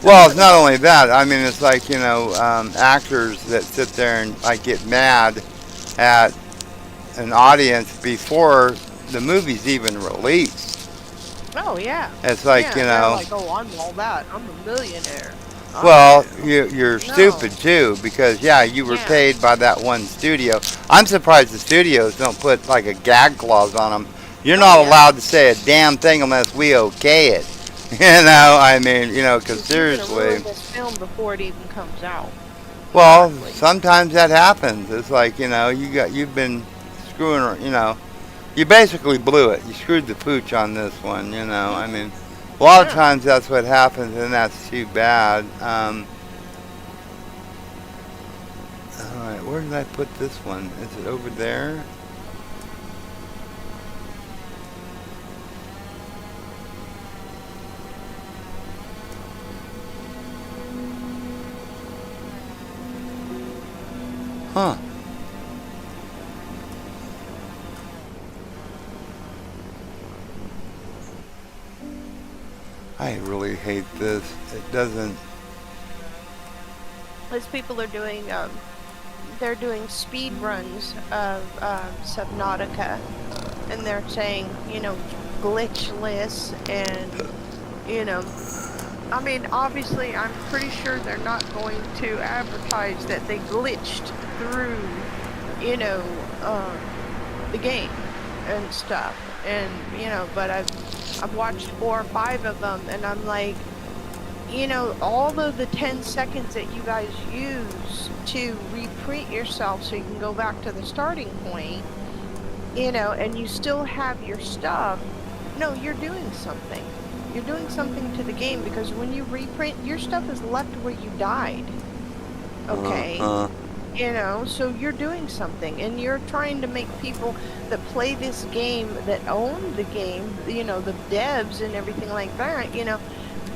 Well, it's not only that, I mean, it's like, actors that sit there and like get mad at an audience before the movie's even released. Oh yeah. It's like, Yeah, you they're know, like, oh, I'm all that. I'm a millionaire. well, I you're no. stupid too because yeah, you were Yeah. paid by that one studio. I'm surprised the studios don't put like a gag clause on them. You're Oh not yeah. allowed to say a damn thing unless we okay it. You know, I mean, you know, because Because you're gonna seriously, ruin this film before it even comes out. well, Exactly. sometimes that happens. It's like, you know, you've been screwing, you know, you basically blew it. You screwed the pooch on this one, you know. I Mhm. mean, a lot of Yeah. times that's what happens, and that's too bad. All right, where did I put this one? Is it over there? Huh. I really hate this. It doesn't. These people are doing they're doing speed runs of Subnautica, and they're saying, you know, glitchless, and you know, I mean, obviously, I'm pretty sure they're not going to advertise that they glitched through, you know, the game and stuff, and you know, but I've watched 4 or 5 of them, and I'm like, you know, all of the 10 seconds that you guys use to reprint yourself so you can go back to the starting point, you know, and you still have your stuff, no, you're doing something. You're doing something to the game, because when you reprint, your stuff is left where you died. Okay? Uh, You know, so you're doing something, and you're trying to make people that play this game, that own the game, you know, the devs and everything like that, you know,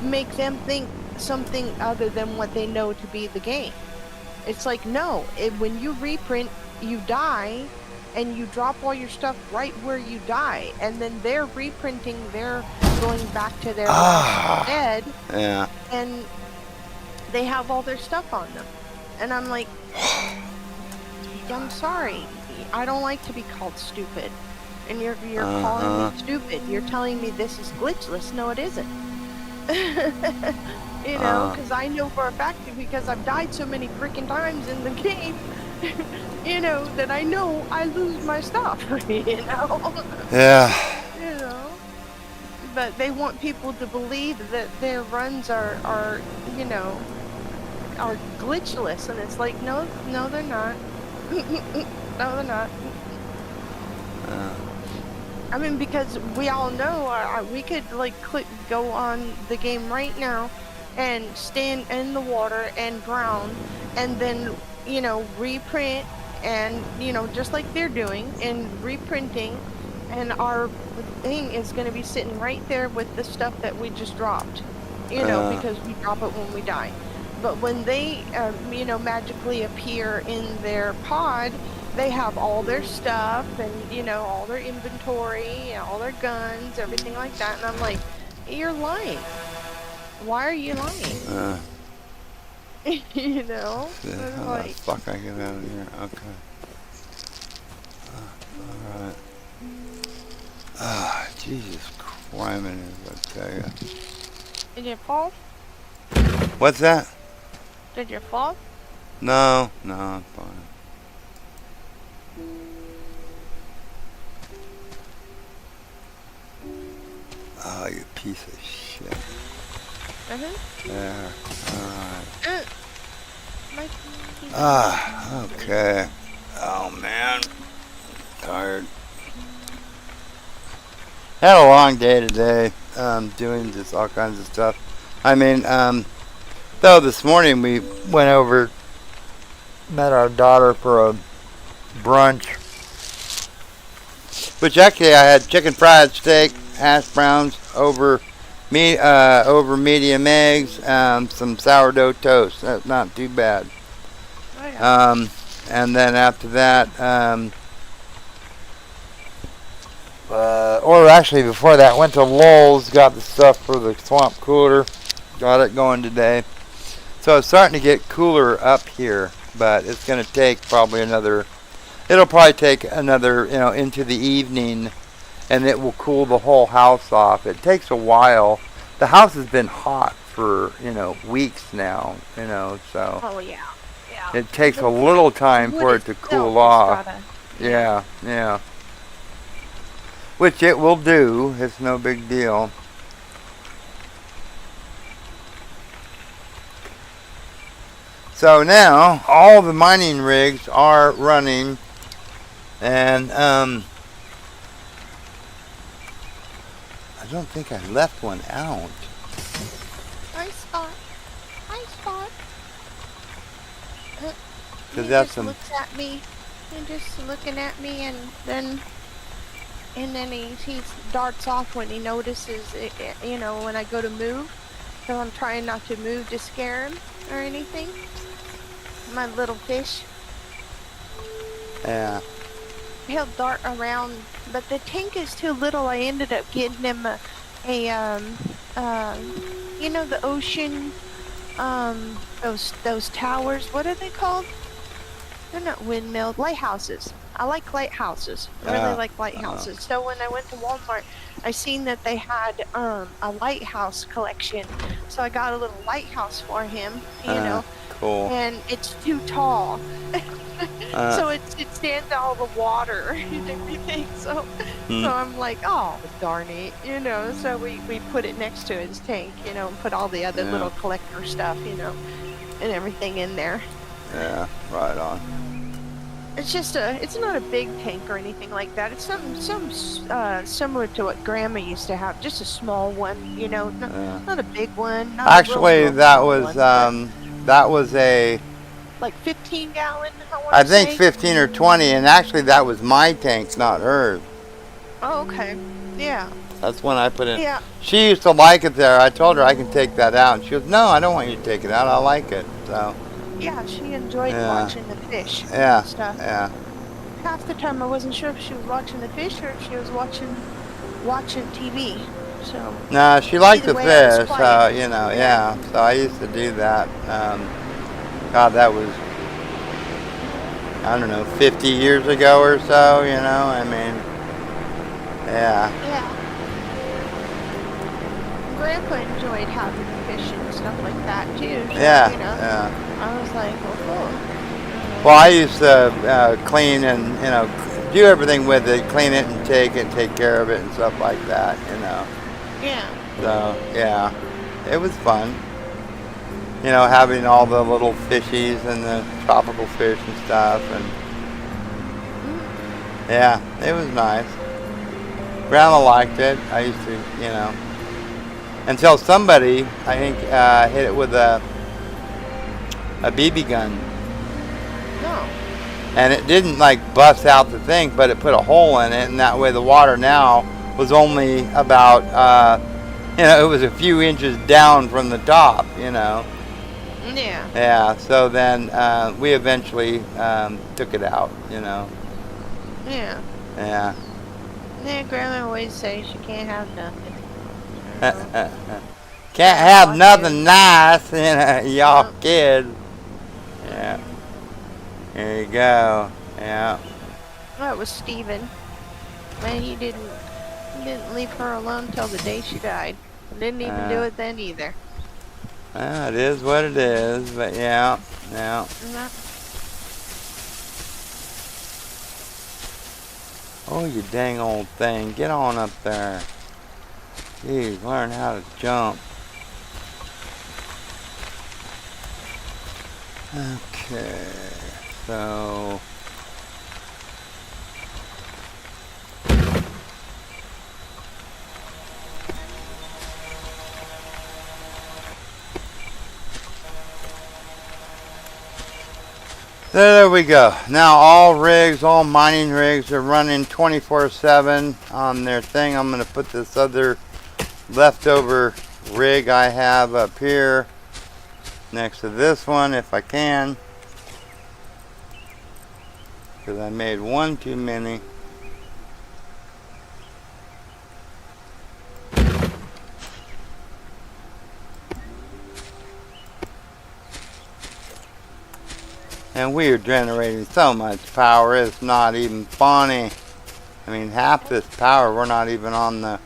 make them think something other than what they know to be the game. It's like, no, when you reprint, you die, and you drop all your stuff right where you die, and then they're reprinting, they're going back to their last bed, yeah. and they have all their stuff on them. And I'm like, I'm sorry, I don't like to be called stupid. And you're calling me stupid. You're telling me this is glitchless. No, it isn't. You know, because I know for a fact, because I've died so many freaking times in the game, you know, that I know I lose my stuff, you know? Yeah. You know? But they want people to believe that their runs are, you know, are glitchless, and it's like, no, they're not. No, they're not. I mean, because we all know, we could like go on the game right now and stand in the water and drown, and then, you know, reprint, and, you know, just like they're doing, and reprinting, and our thing is going to be sitting right there with the stuff that we just dropped, you know, because we drop it when we die. But when they, you know, magically appear in their pod, they have all their stuff, and, you know, all their inventory, all their guns, everything like that. And I'm like, you're lying. Why are you lying? You know? How the Like, fuck I get out of here? Okay. Alright. Ah, Jesus Christ, I tell you. did you fall? What's that? Did you fall? No, I'm fine. Oh, you piece of shit. There. Alright. Okay. Oh, man. Tired. Had a long day today, doing just all kinds of stuff. I mean, though this morning we went over, met our daughter for a brunch, which actually I had chicken fried steak, hash browns over medium eggs, some sourdough toast. That's not too bad. Oh, yeah. And then after that, or actually before that, went to Lowell's, got the stuff for the swamp cooler, got it going today. So it's starting to get cooler up here, but it's going to take probably another, it'll probably take another, you know, into the evening and it will cool the whole house off. It takes a while. The house has been hot for, weeks now, so Oh yeah. Yeah. it takes a little time Wood for it to itself cool has off. gotta- Yeah. Which it will do. It's no big deal. So now all the mining rigs are running, and I don't think I left one out. Hi, Spot. Hi, Spot. Cause He that's just some. looks at me. He's just looking at me, and then he darts off when he notices it, when I go to move. So I'm trying not to move to scare him or anything. My little fish. Yeah. He'll dart around, but the tank is too little. I ended up getting him the ocean, those towers. What are they called? They're not windmills, lighthouses. I like lighthouses. I really like lighthouses. So when I went to Walmart, I seen that they had a lighthouse collection. So I got a little lighthouse for him, Cool. and it's too tall. So it stands out of the water and everything. So I'm like, oh darn it, So we put it next to his tank, and put all the other little collector stuff, and everything in there. Yeah, right on. It's not a big tank or anything like that. It's something similar to what Grandma used to have, just a small one, not a big one. Not Actually, real that small was one, that was a. like 15 gallon. I think 15 or 20, and actually that was my tank, not hers. Oh, okay. Yeah. That's when I put in. Yeah. She used to like it there. I told her I can take that out, and she goes, "No, I don't want you to take it out. I like it." So. Yeah, she enjoyed watching the fish. Yeah. And stuff. Yeah. Half the time I wasn't sure if she was watching the fish or if she was watching TV. So. No, she liked the Either way, I was fish. quiet. Yeah. So I used to do that. God, that was, I don't know, 50 years ago or so. I mean, yeah. Yeah. Grandpa enjoyed having fish and stuff like that too. So, Yeah. I was like, well, cool. Well, I used to clean and do everything with it, clean it and take care of it and stuff like that. Yeah. So yeah, it was fun. Having all the little fishies and the tropical fish and stuff, and yeah, it was nice. Grandma liked it. I used to, until somebody, I think, hit it with a BB gun. No. And it didn't like bust out the thing, but it put a hole in it, and that way the water now was only about, it was a few inches down from the top, Yeah. Yeah, so then we eventually took it out, Yeah. Yeah. Yeah, Grandma always says she can't have nothing. Can't have nothing nice, y'all kids. Yeah. There you go. Yeah. That was Steven. Man, he didn't leave her alone till the day she died. Didn't even do it then either. Well, it is what it is, but yeah. Oh, you dang old thing. Get on up there. Geez, learn how to jump. Okay, so... There we go. Now all mining rigs are running 24/7 on their thing. I'm going to put this other leftover rig I have up here next to this one if I can, because I made one too many. And we are generating so much power, it's not even funny. I mean, half this power, we're not even on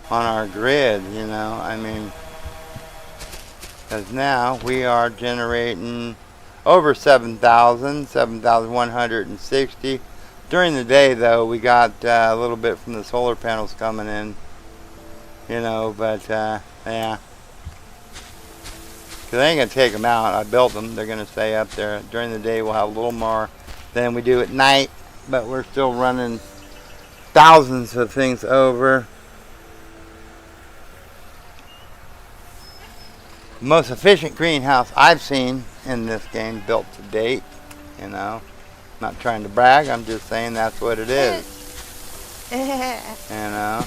our grid, you know. I mean, because now we are generating over 7,160. During the day, though, we got a little bit from the solar panels coming in, you know, but yeah. Because I ain't going to take them out. I built them. They're going to stay up there. During the day, we'll have a little more than we do at night, but we're still running thousands of things over. The most efficient greenhouse I've seen in this game built to date, you know. Not trying to brag, I'm just saying that's what it is. You know.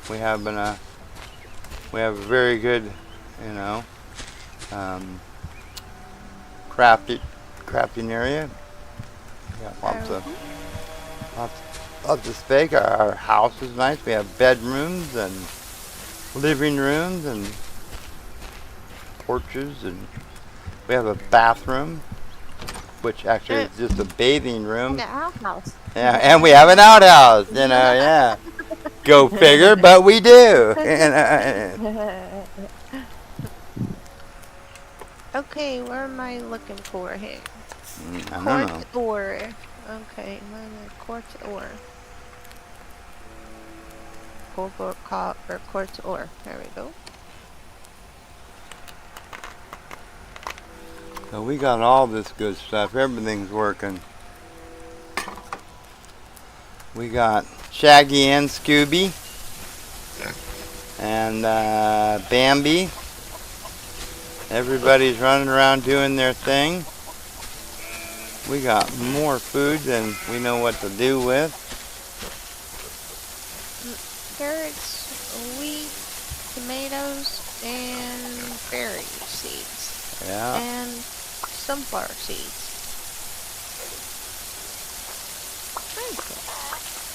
We have a very good, you know, crafting area. We got lots of space. Our house is nice. We have bedrooms and living rooms and porches, and we have a bathroom, which actually is just a bathing room. The outhouse. Yeah, and we have an outhouse, you know, yeah. Go figure, but we do. Okay, what am I looking for here? I don't know. Quartz ore. Okay, quartz ore. Copper, copper, quartz ore. There we go. So we got all this good stuff. Everything's working. We got Shaggy and Scooby and Bambi. Everybody's running around doing their thing. We got more food than we know what to do with. Carrots, wheat, tomatoes, and berry seeds. Yeah. And sunflower seeds.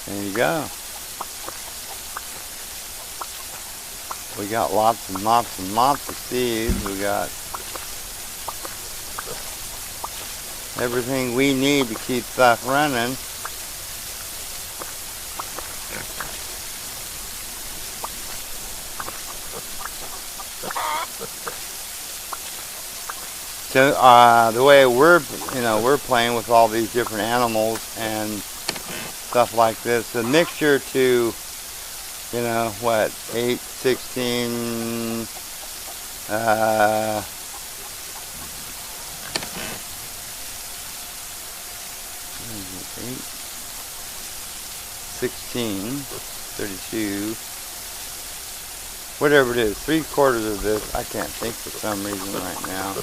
There you go. We got lots and lots and lots of seeds. We got everything we need to keep stuff running. So the way we're playing with all these different animals and stuff like this, the mixture to, 8, 16, 16, 32, whatever it is, 3/4 of this, I can't think for some reason right now.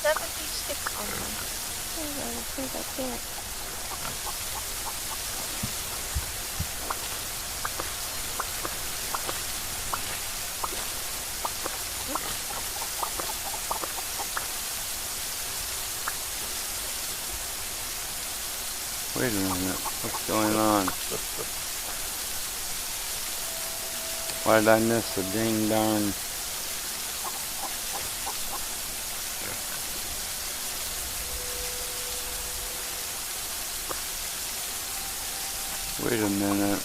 76 on them. Put that there. Wait a minute, what's going on? Why did I miss the ding darn? Wait a minute.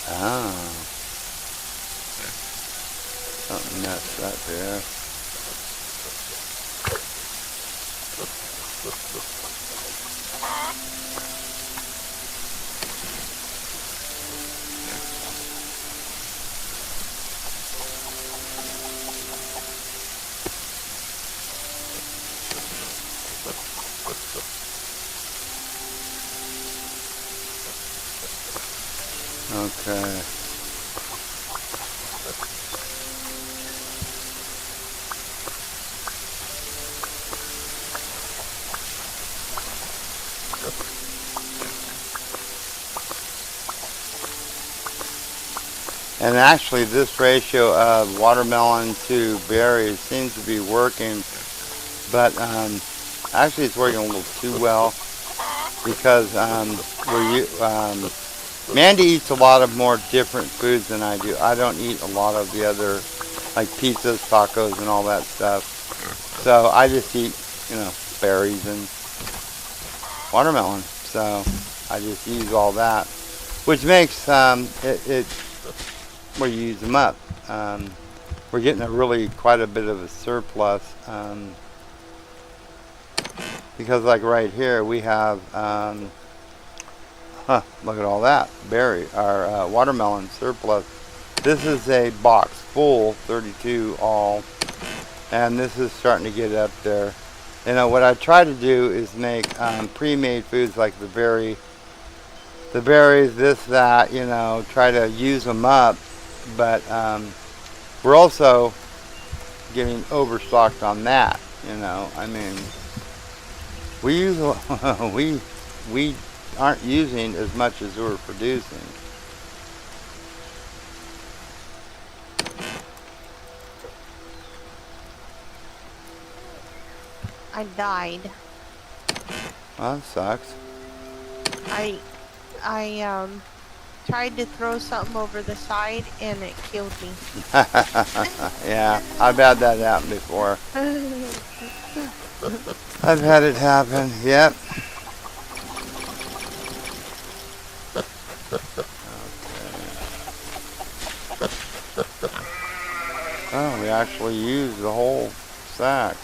Ah. Something messed up here. Okay. And actually this ratio of watermelon to berries seems to be working, but actually it's working a little too well because Mandy eats a lot of more different foods than I do. I don't eat a lot of the other, like pizzas, tacos, and all that stuff. So I just eat, berries and watermelon. So I just use all that, which makes it where you use them up. We're getting a really quite a bit of a surplus because, like right here, we have. Look at all that berry or watermelon surplus. This is a box full, 32 all, and this is starting to get up there. What I try to do is make pre-made foods like the berries, this, that. Try to use them up, but we're also getting overstocked on that. I mean, we use we aren't using as much as we're producing. I died. Well, that sucks. I tried to throw something over the side and it killed me. Yeah, I've had that happen before. I've had it happen. Yep. Oh, we actually used the whole sack.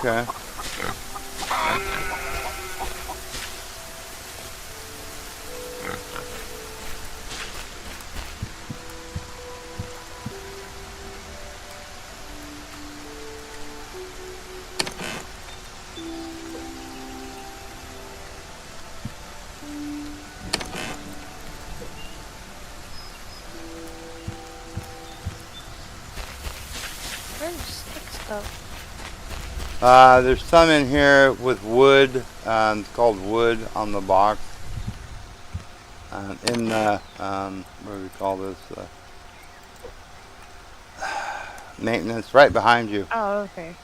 Okay. Where's the sticks go? There's some in here with wood. It's called wood on the box. In the what do we call this? Maintenance, right behind you. Oh, okay.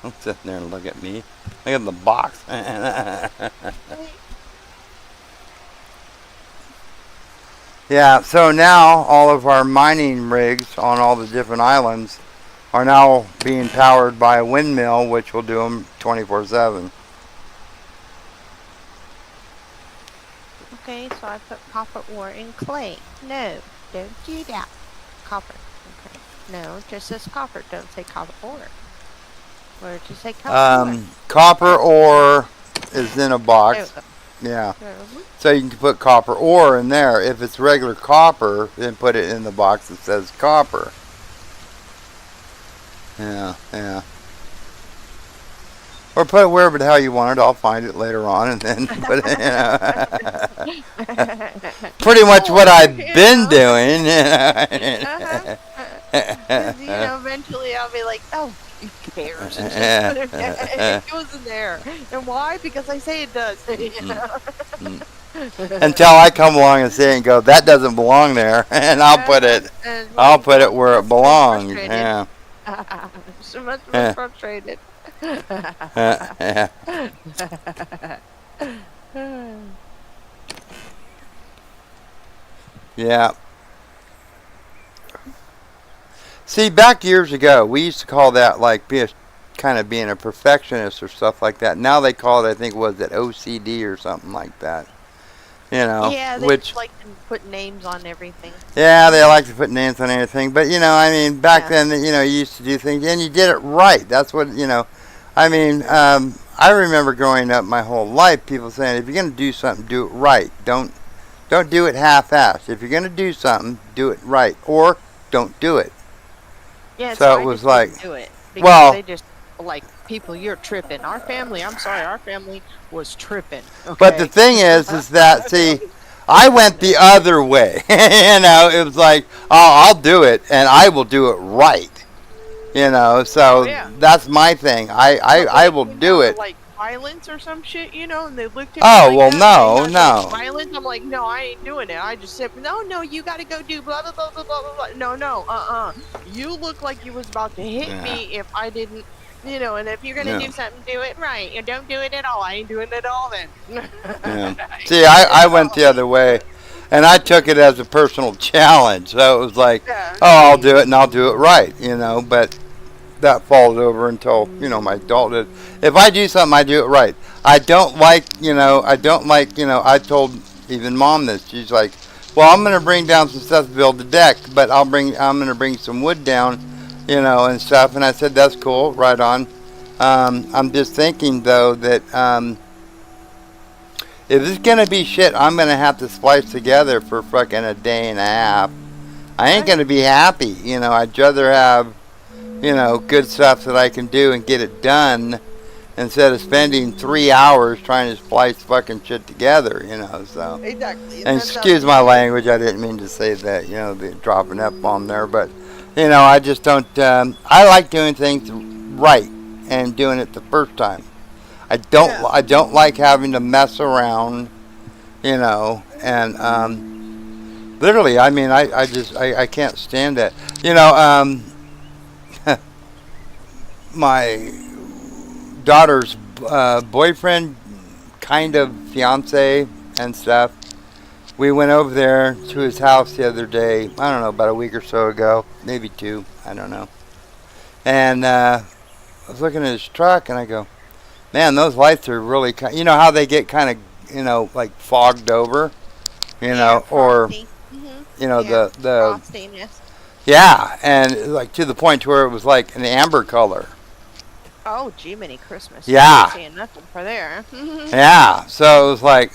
Don't sit there and look at me. Look at the box. Yeah, so now all of our mining rigs on all the different islands are now being powered by a windmill, which will do them 24/7. Okay, so I put copper ore in clay. No, don't do that. Copper. Okay. No, it just says copper. Don't say copper ore. Where did you say copper ore? Copper ore is in a box. Yeah. So you can put copper ore in there. If it's regular copper, then put it in the box that says copper. Yeah, yeah. Or put it wherever the hell you want it. I'll find it later on and then put it, Pretty much what I've been doing, Eventually I'll be like, oh, who cares? And just put it there. It goes in there. And why? Because I say it does. Until I come along and say and go, that doesn't belong there, and I'll put it where it belongs. Yeah. So much more frustrated. Yeah. Yeah. See, back years ago, we used to call that like kind of being a perfectionist or stuff like that. Now they call it, I think, was it OCD or something like that. Yeah, they like to put names on everything. Yeah, they like to put names on everything. But, I mean, back then, you used to do things, and you did it right. That's what, I mean, I remember growing up my whole life, people saying, if you're going to do something, do it right. Don't do it half-assed. If you're going to do something, do it right. Or don't do it. Yeah, so it was like, do it well, they just like, people, you're tripping. Our family was tripping. Okay? But the thing is that, see, I went the other way. It was like, oh, I'll do it, and I will do it right. So that's my thing. I will do it. Like violence or some shit, and they looked at me no. Violence? I'm like, no, I ain't doing it. I just said, no, you gotta go do blah, blah, blah, blah, blah, blah. No, You look like you was about to hit me if I didn't You know, and if you're gonna Yeah. do something, do it right. You don't do it at all. I ain't doing it at all then. Yeah. I ain't See, doing it I at went all. the other way, and I took it as a personal challenge. So it was like, Yeah. oh, I'll do it and I'll do it right, you know. But that falls over until my adulthood. If I do something, I do it right. I don't like, I don't like, I told even mom this. She's like, well, I'm gonna bring down some stuff to build the deck, but I'm gonna bring some wood down, and stuff. And I said, that's cool, right on. I'm just thinking though that if it's gonna be shit, I'm gonna have to splice together for fucking a day and a half. I ain't Right. gonna be happy, I'd rather have good stuff that I can do and get it done instead of spending 3 hours trying to splice fucking shit together, so. Exactly. And And that's how excuse my language, I didn't mean to say that, the dropping F bomb there, but, I just don't, I like doing things right and doing it the first time. Yeah. I don't like having to mess around, and, literally, I mean, I can't stand it. My daughter's boyfriend, kind of fiance and stuff. We went over there to his house the other day. I don't know, about a week or so ago, maybe two. I don't know. And I was looking at his truck, and I go, "Man, those lights are really kind. You know how they get kind of, like fogged over, Yeah. or Frosty. Mhm. Yeah. the Frostiness. yeah, and like to the point where it was like an amber color. Oh, Jiminy Christmas. You ain't Yeah, saying nothing for there. yeah. So it was like,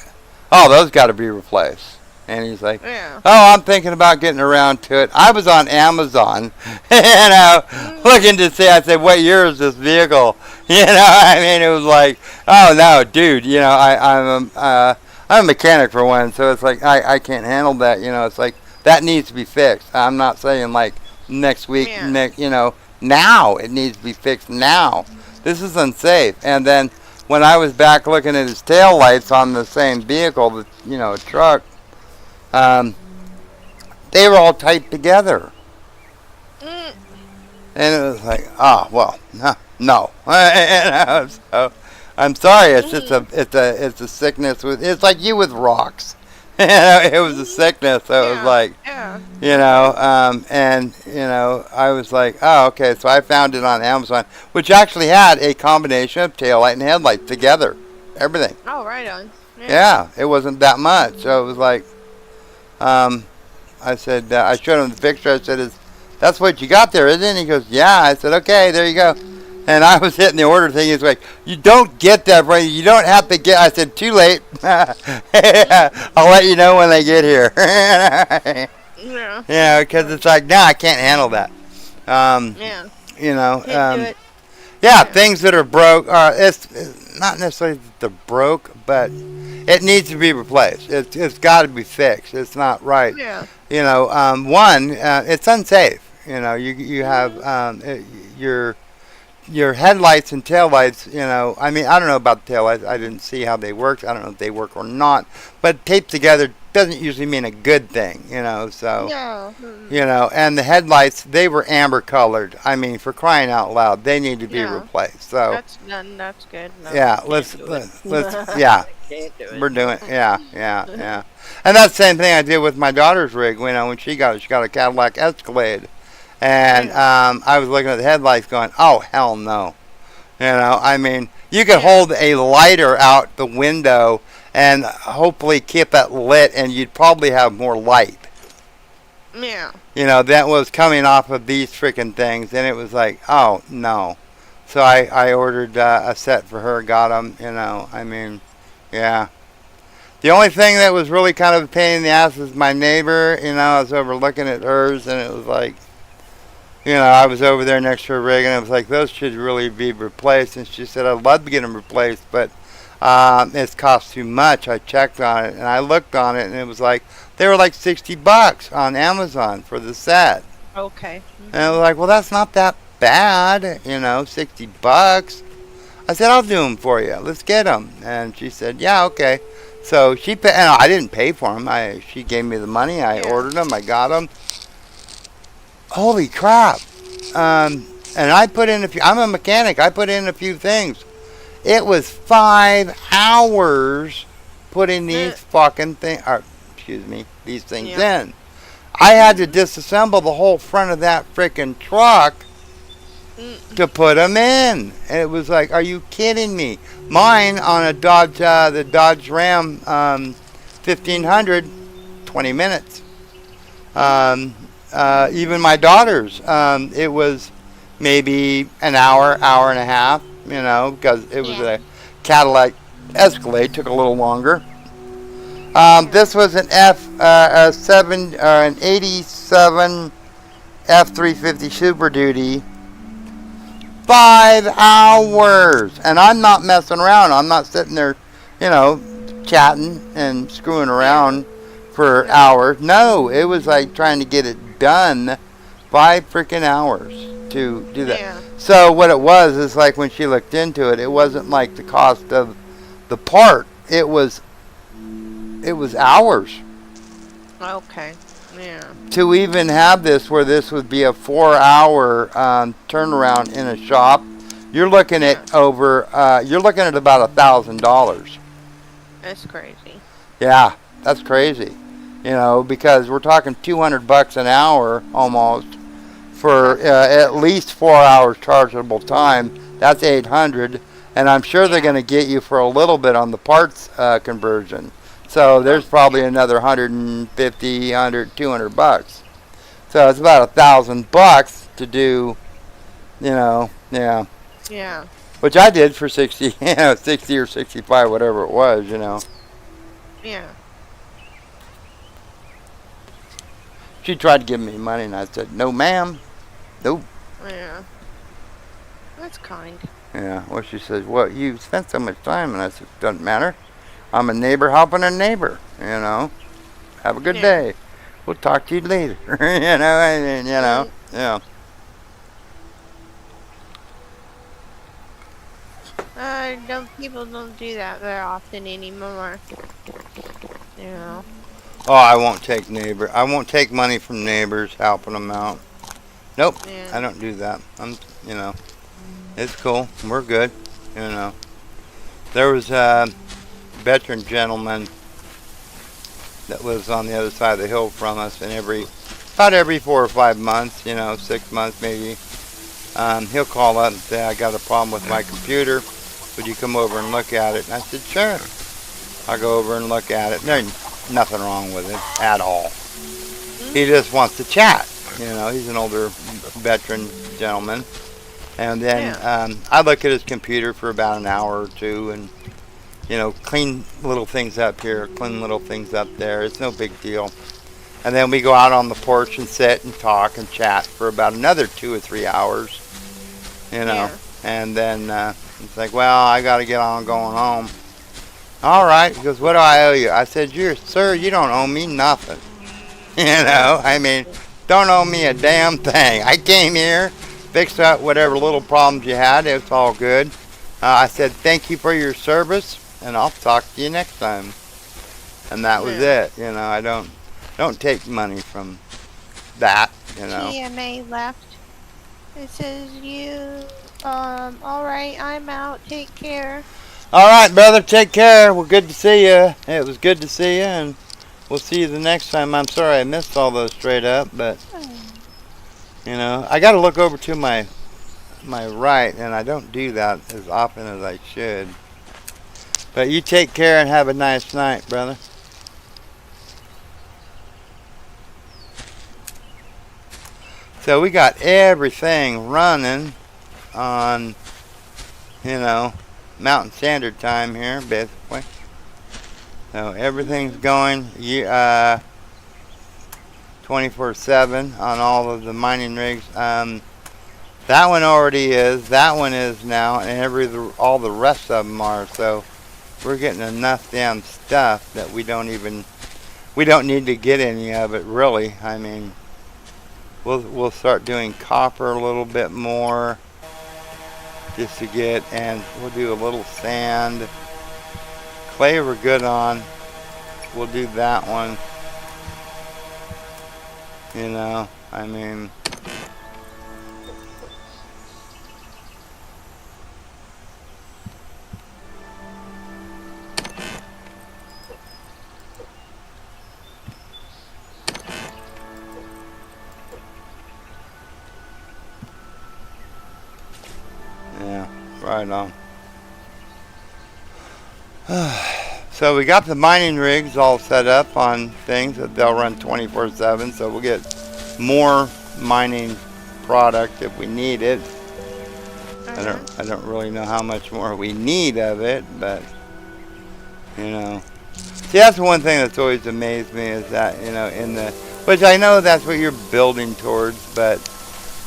oh, those got to be replaced. And he's like, Yeah. oh, I'm thinking about getting around to it. I was on Amazon, Mm. looking to see. I said, what year is this vehicle? I mean, it was like, oh no, dude. I'm a mechanic for one, so it's like I can't handle that. It's like that needs to be fixed. I'm not saying like next week, Yeah. now it needs to be fixed now. This is unsafe. And then when I was back looking at his tail lights on the same vehicle, a truck, um, they were all tight together, Mm. and it was like, oh well, no. So, I'm sorry. It's just Mm. it's a sickness with. It's like you with rocks. It was a Mm. sickness. So it was Yeah. like, Yeah. and I was like, oh okay. So I found it on Amazon, which actually had a combination of taillight and headlight together, everything. Oh, right on. Yeah. Yeah, it wasn't that much. So it was like, um, I said, I showed him the picture. I said, that's what you got there, isn't it? He goes, yeah. I said, okay, there you go. And I was hitting the order thing. He's like, you don't get that, right? You don't have to get. I said, too late. I'll let you know when they get here. Yeah. Because it's like, no, I can't handle that. Um, Yeah. you know, Can't do um, it. yeah, Yeah. things that are broke. It's not necessarily that they're broke, but it needs to be replaced. It's got to be fixed. It's not right. Yeah. One, it's unsafe. You have Mhm. your headlights and taillights. I mean, I don't know about the taillights. I didn't see how they worked. I don't know if they work or not. But taped together doesn't usually mean a good thing. So. No. Mm. And the headlights, they were amber colored. I mean, for crying out loud, they need to be Yeah. replaced. So, That's done. That's good. No, yeah, can't let's, do let, it. let's, yeah, Can't do it. we're doing, yeah. And that's the same thing I did with my daughter's rig, when she got a Cadillac Escalade. And Yeah. I was looking at the headlights going, oh, hell no. I mean, you could Yeah. hold a lighter out the window and hopefully keep it lit, and you'd probably have more light. Yeah. That was coming off of these freaking things, and it was like, oh no. So I ordered a set for her, got them. I mean, yeah. The only thing that was really kind of a pain in the ass was my neighbor. I was over looking at hers, and it was like, I was over there next to her rig, and it was like, those should really be replaced. And she said, I'd love to get them replaced, but it's cost too much. I checked on it, and I looked on it, and it was like, they were like $60 on Amazon for the set. Okay. And I was like, well, that's not that bad, $60. I said, I'll do them for you. Let's get them. And she said, yeah, okay. So and I didn't pay for them. She gave me the money. I Yeah. ordered them. I got them. Holy crap. And I put in a few. I'm a mechanic. I put in a few things. It was 5 hours putting these fucking things. Excuse me, these things Yeah. in. I had to disassemble the whole front of that freaking truck Mm. to put them in. And it was like, are you kidding me? Mine on a Dodge, the Dodge Ram 1500, 20 minutes. Even my daughter's, it was maybe an hour, hour and a half, you know, because it was Yeah. a Cadillac Escalade, took a little longer. Yeah. This was an an 87 F350 Super Duty. 5 hours, and I'm not messing around. I'm not sitting there, you know, chatting and screwing Yeah. around for No. hours. No, it was like trying to get it done. 5 freaking hours to do that. Yeah. So what it was is like when she looked into it, it wasn't like the cost of the part. It was hours Okay. Yeah. to even have this, where this would be a 4 hour turnaround in a shop. You're looking Yeah. at you're looking at about $1,000. That's crazy. Yeah, that's crazy. You know, because we're talking $200 an hour almost for at least 4 hours chargeable time. That's 800, and I'm sure they're Yeah. going to get you for a little bit on the parts conversion. So there's probably another 150, 100, $200. So it's about $1,000 to do, you know, yeah. Yeah. Which I did for 60, 60 or 65, whatever it was, you know. Yeah. She tried to give me money, and I said, no, ma'am. Nope. Yeah. That's kind. Yeah. Well, she says, well, you spent so much time, and I said, doesn't matter. I'm a neighbor helping a neighbor, you know. Have a good Yeah. day. We'll talk to you later. You know, and, you know, yeah. People don't do that very often anymore. You know. Oh, I won't take money from neighbors helping them out. Nope, Yeah. I don't do that. You know, it's cool. We're good. You know, there was a veteran gentleman that lives on the other side of the hill from us, and about every 4 or 5 months, you know, 6 months maybe, he'll call up and say, I got a problem with my computer. Would you come over and look at it? And I said, sure. I'll go over and look at it. There's nothing wrong with it at all. He just wants to chat. You know, he's an older veteran gentleman. And then I look at his computer for about an hour or two and, you know, clean little things up here, clean little things up there. It's no big deal. And then we go out on the porch and sit and talk and chat for about another 2 or 3 hours, you know. Yeah. And then it's like, well, I got to get on going home. All right. He goes, what do I owe you? I said, sir, you don't owe me nothing. You know, I mean, don't owe me a damn thing. I came here, fixed up whatever little problems you had. It's all good. I said, thank you for your service, and I'll talk to you next time. And that was it. You know, I don't take money from that, you know. GMA left. It says all right, I'm out. Take care. All right, brother, take care. Well, good to see you. It was good to see you, and we'll see you the next time. I'm sorry I missed all those straight up, but, you know, I got to look over to my right, and I don't do that as often as I should. But you take care and have a nice night, brother. So we got everything running on, you know, Mountain Standard Time here, basically. So everything's going 24/7 on all of the mining rigs. That one already is. That one is now, and all the rest of them are. So we're getting enough damn stuff that we don't need to get any of it, really. I mean, we'll start doing copper a little bit more, just to get, and we'll do a little sand. Clay we're good on. We'll do that one. You know, I mean, Right on. So we got the mining rigs all set up on things that they'll run 24/7. So we'll get more mining product if we need it. I don't really know how much more we need of it, but you know. See, that's one thing that's always amazed me is that, which I know that's what you're building towards, but,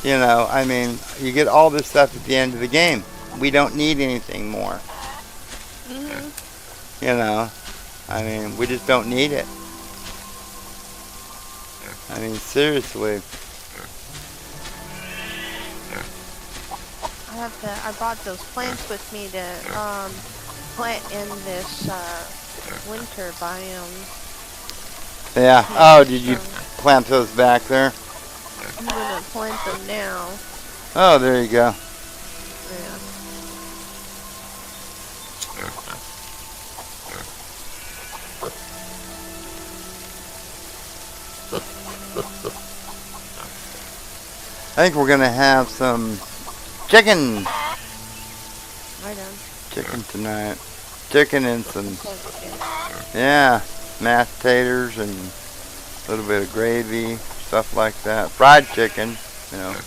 I mean, you get all this stuff at the end of the game. We don't need anything more. I mean, we just don't need it. I mean, seriously. I brought those plants with me to plant in this winter biome. Yeah. Oh, did you plant those back there? I'm gonna plant them now. Oh, there you go. Yeah. I think we're gonna have some chicken. Right on. Chicken tonight. Chicken and some, mashed taters and a little bit of gravy, stuff like that. Fried chicken, and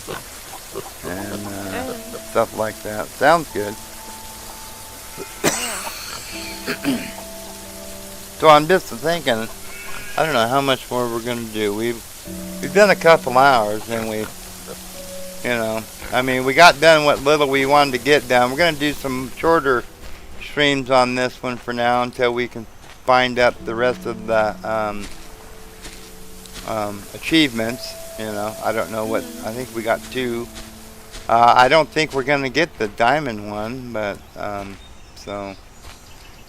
stuff like that. Sounds good. So I'm just thinking, I don't know how much more we're gonna do. We've done a couple hours, and I mean, we got done what little we wanted to get done. We're gonna do some shorter streams on this one for now until we can find out the rest of the achievements. I don't know what. I think we got 2. I don't think we're gonna get the diamond one, but so I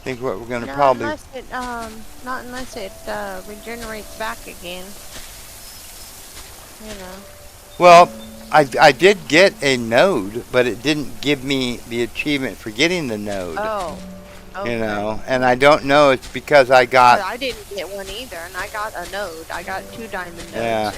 think what we're gonna probably. Not unless it regenerates back again. Well, I did get a node, but it didn't give me the achievement for getting the node. Oh. Okay. And I don't know. It's because I got. I didn't get one either, and I got a node. I got 2 diamond nodes,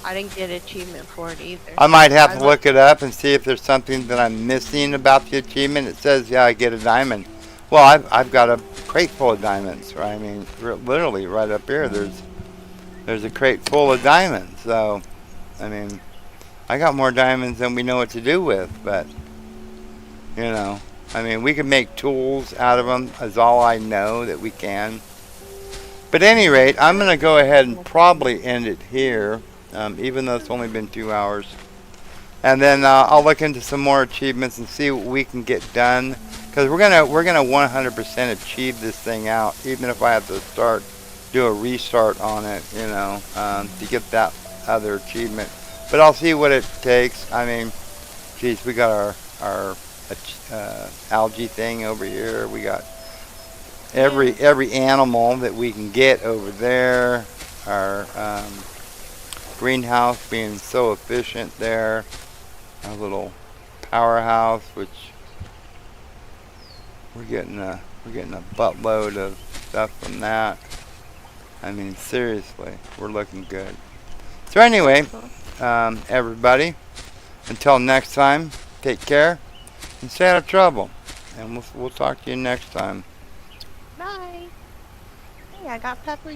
I didn't get an achievement for it either. I might have to look it up and see if there's something that I'm missing about the achievement. It says, yeah, I get a diamond. Well, I've got a crate full of diamonds. Right? I mean, literally right up here, there's a crate full of diamonds. So, I mean, I got more diamonds than we know what to do with. But, I mean, we can make tools out of them, is all I know that we can. But at any rate, I'm going to go ahead and probably end it here, even though it's only been 2 hours. And then I'll look into some more achievements and see what we can get done. Because we're gonna 100% achieve this thing out, even if I have to do a restart on it, to get that other achievement. But I'll see what it takes. I mean, geez, we got our algae thing over here. We got every animal that we can get over there. Our greenhouse being so efficient there. Our little powerhouse, which we're getting a buttload of stuff from that. I mean, seriously, we're looking good. So anyway, everybody, until next time, take care and stay out of trouble. And we'll talk to you next time. Bye. Hey, I got pepper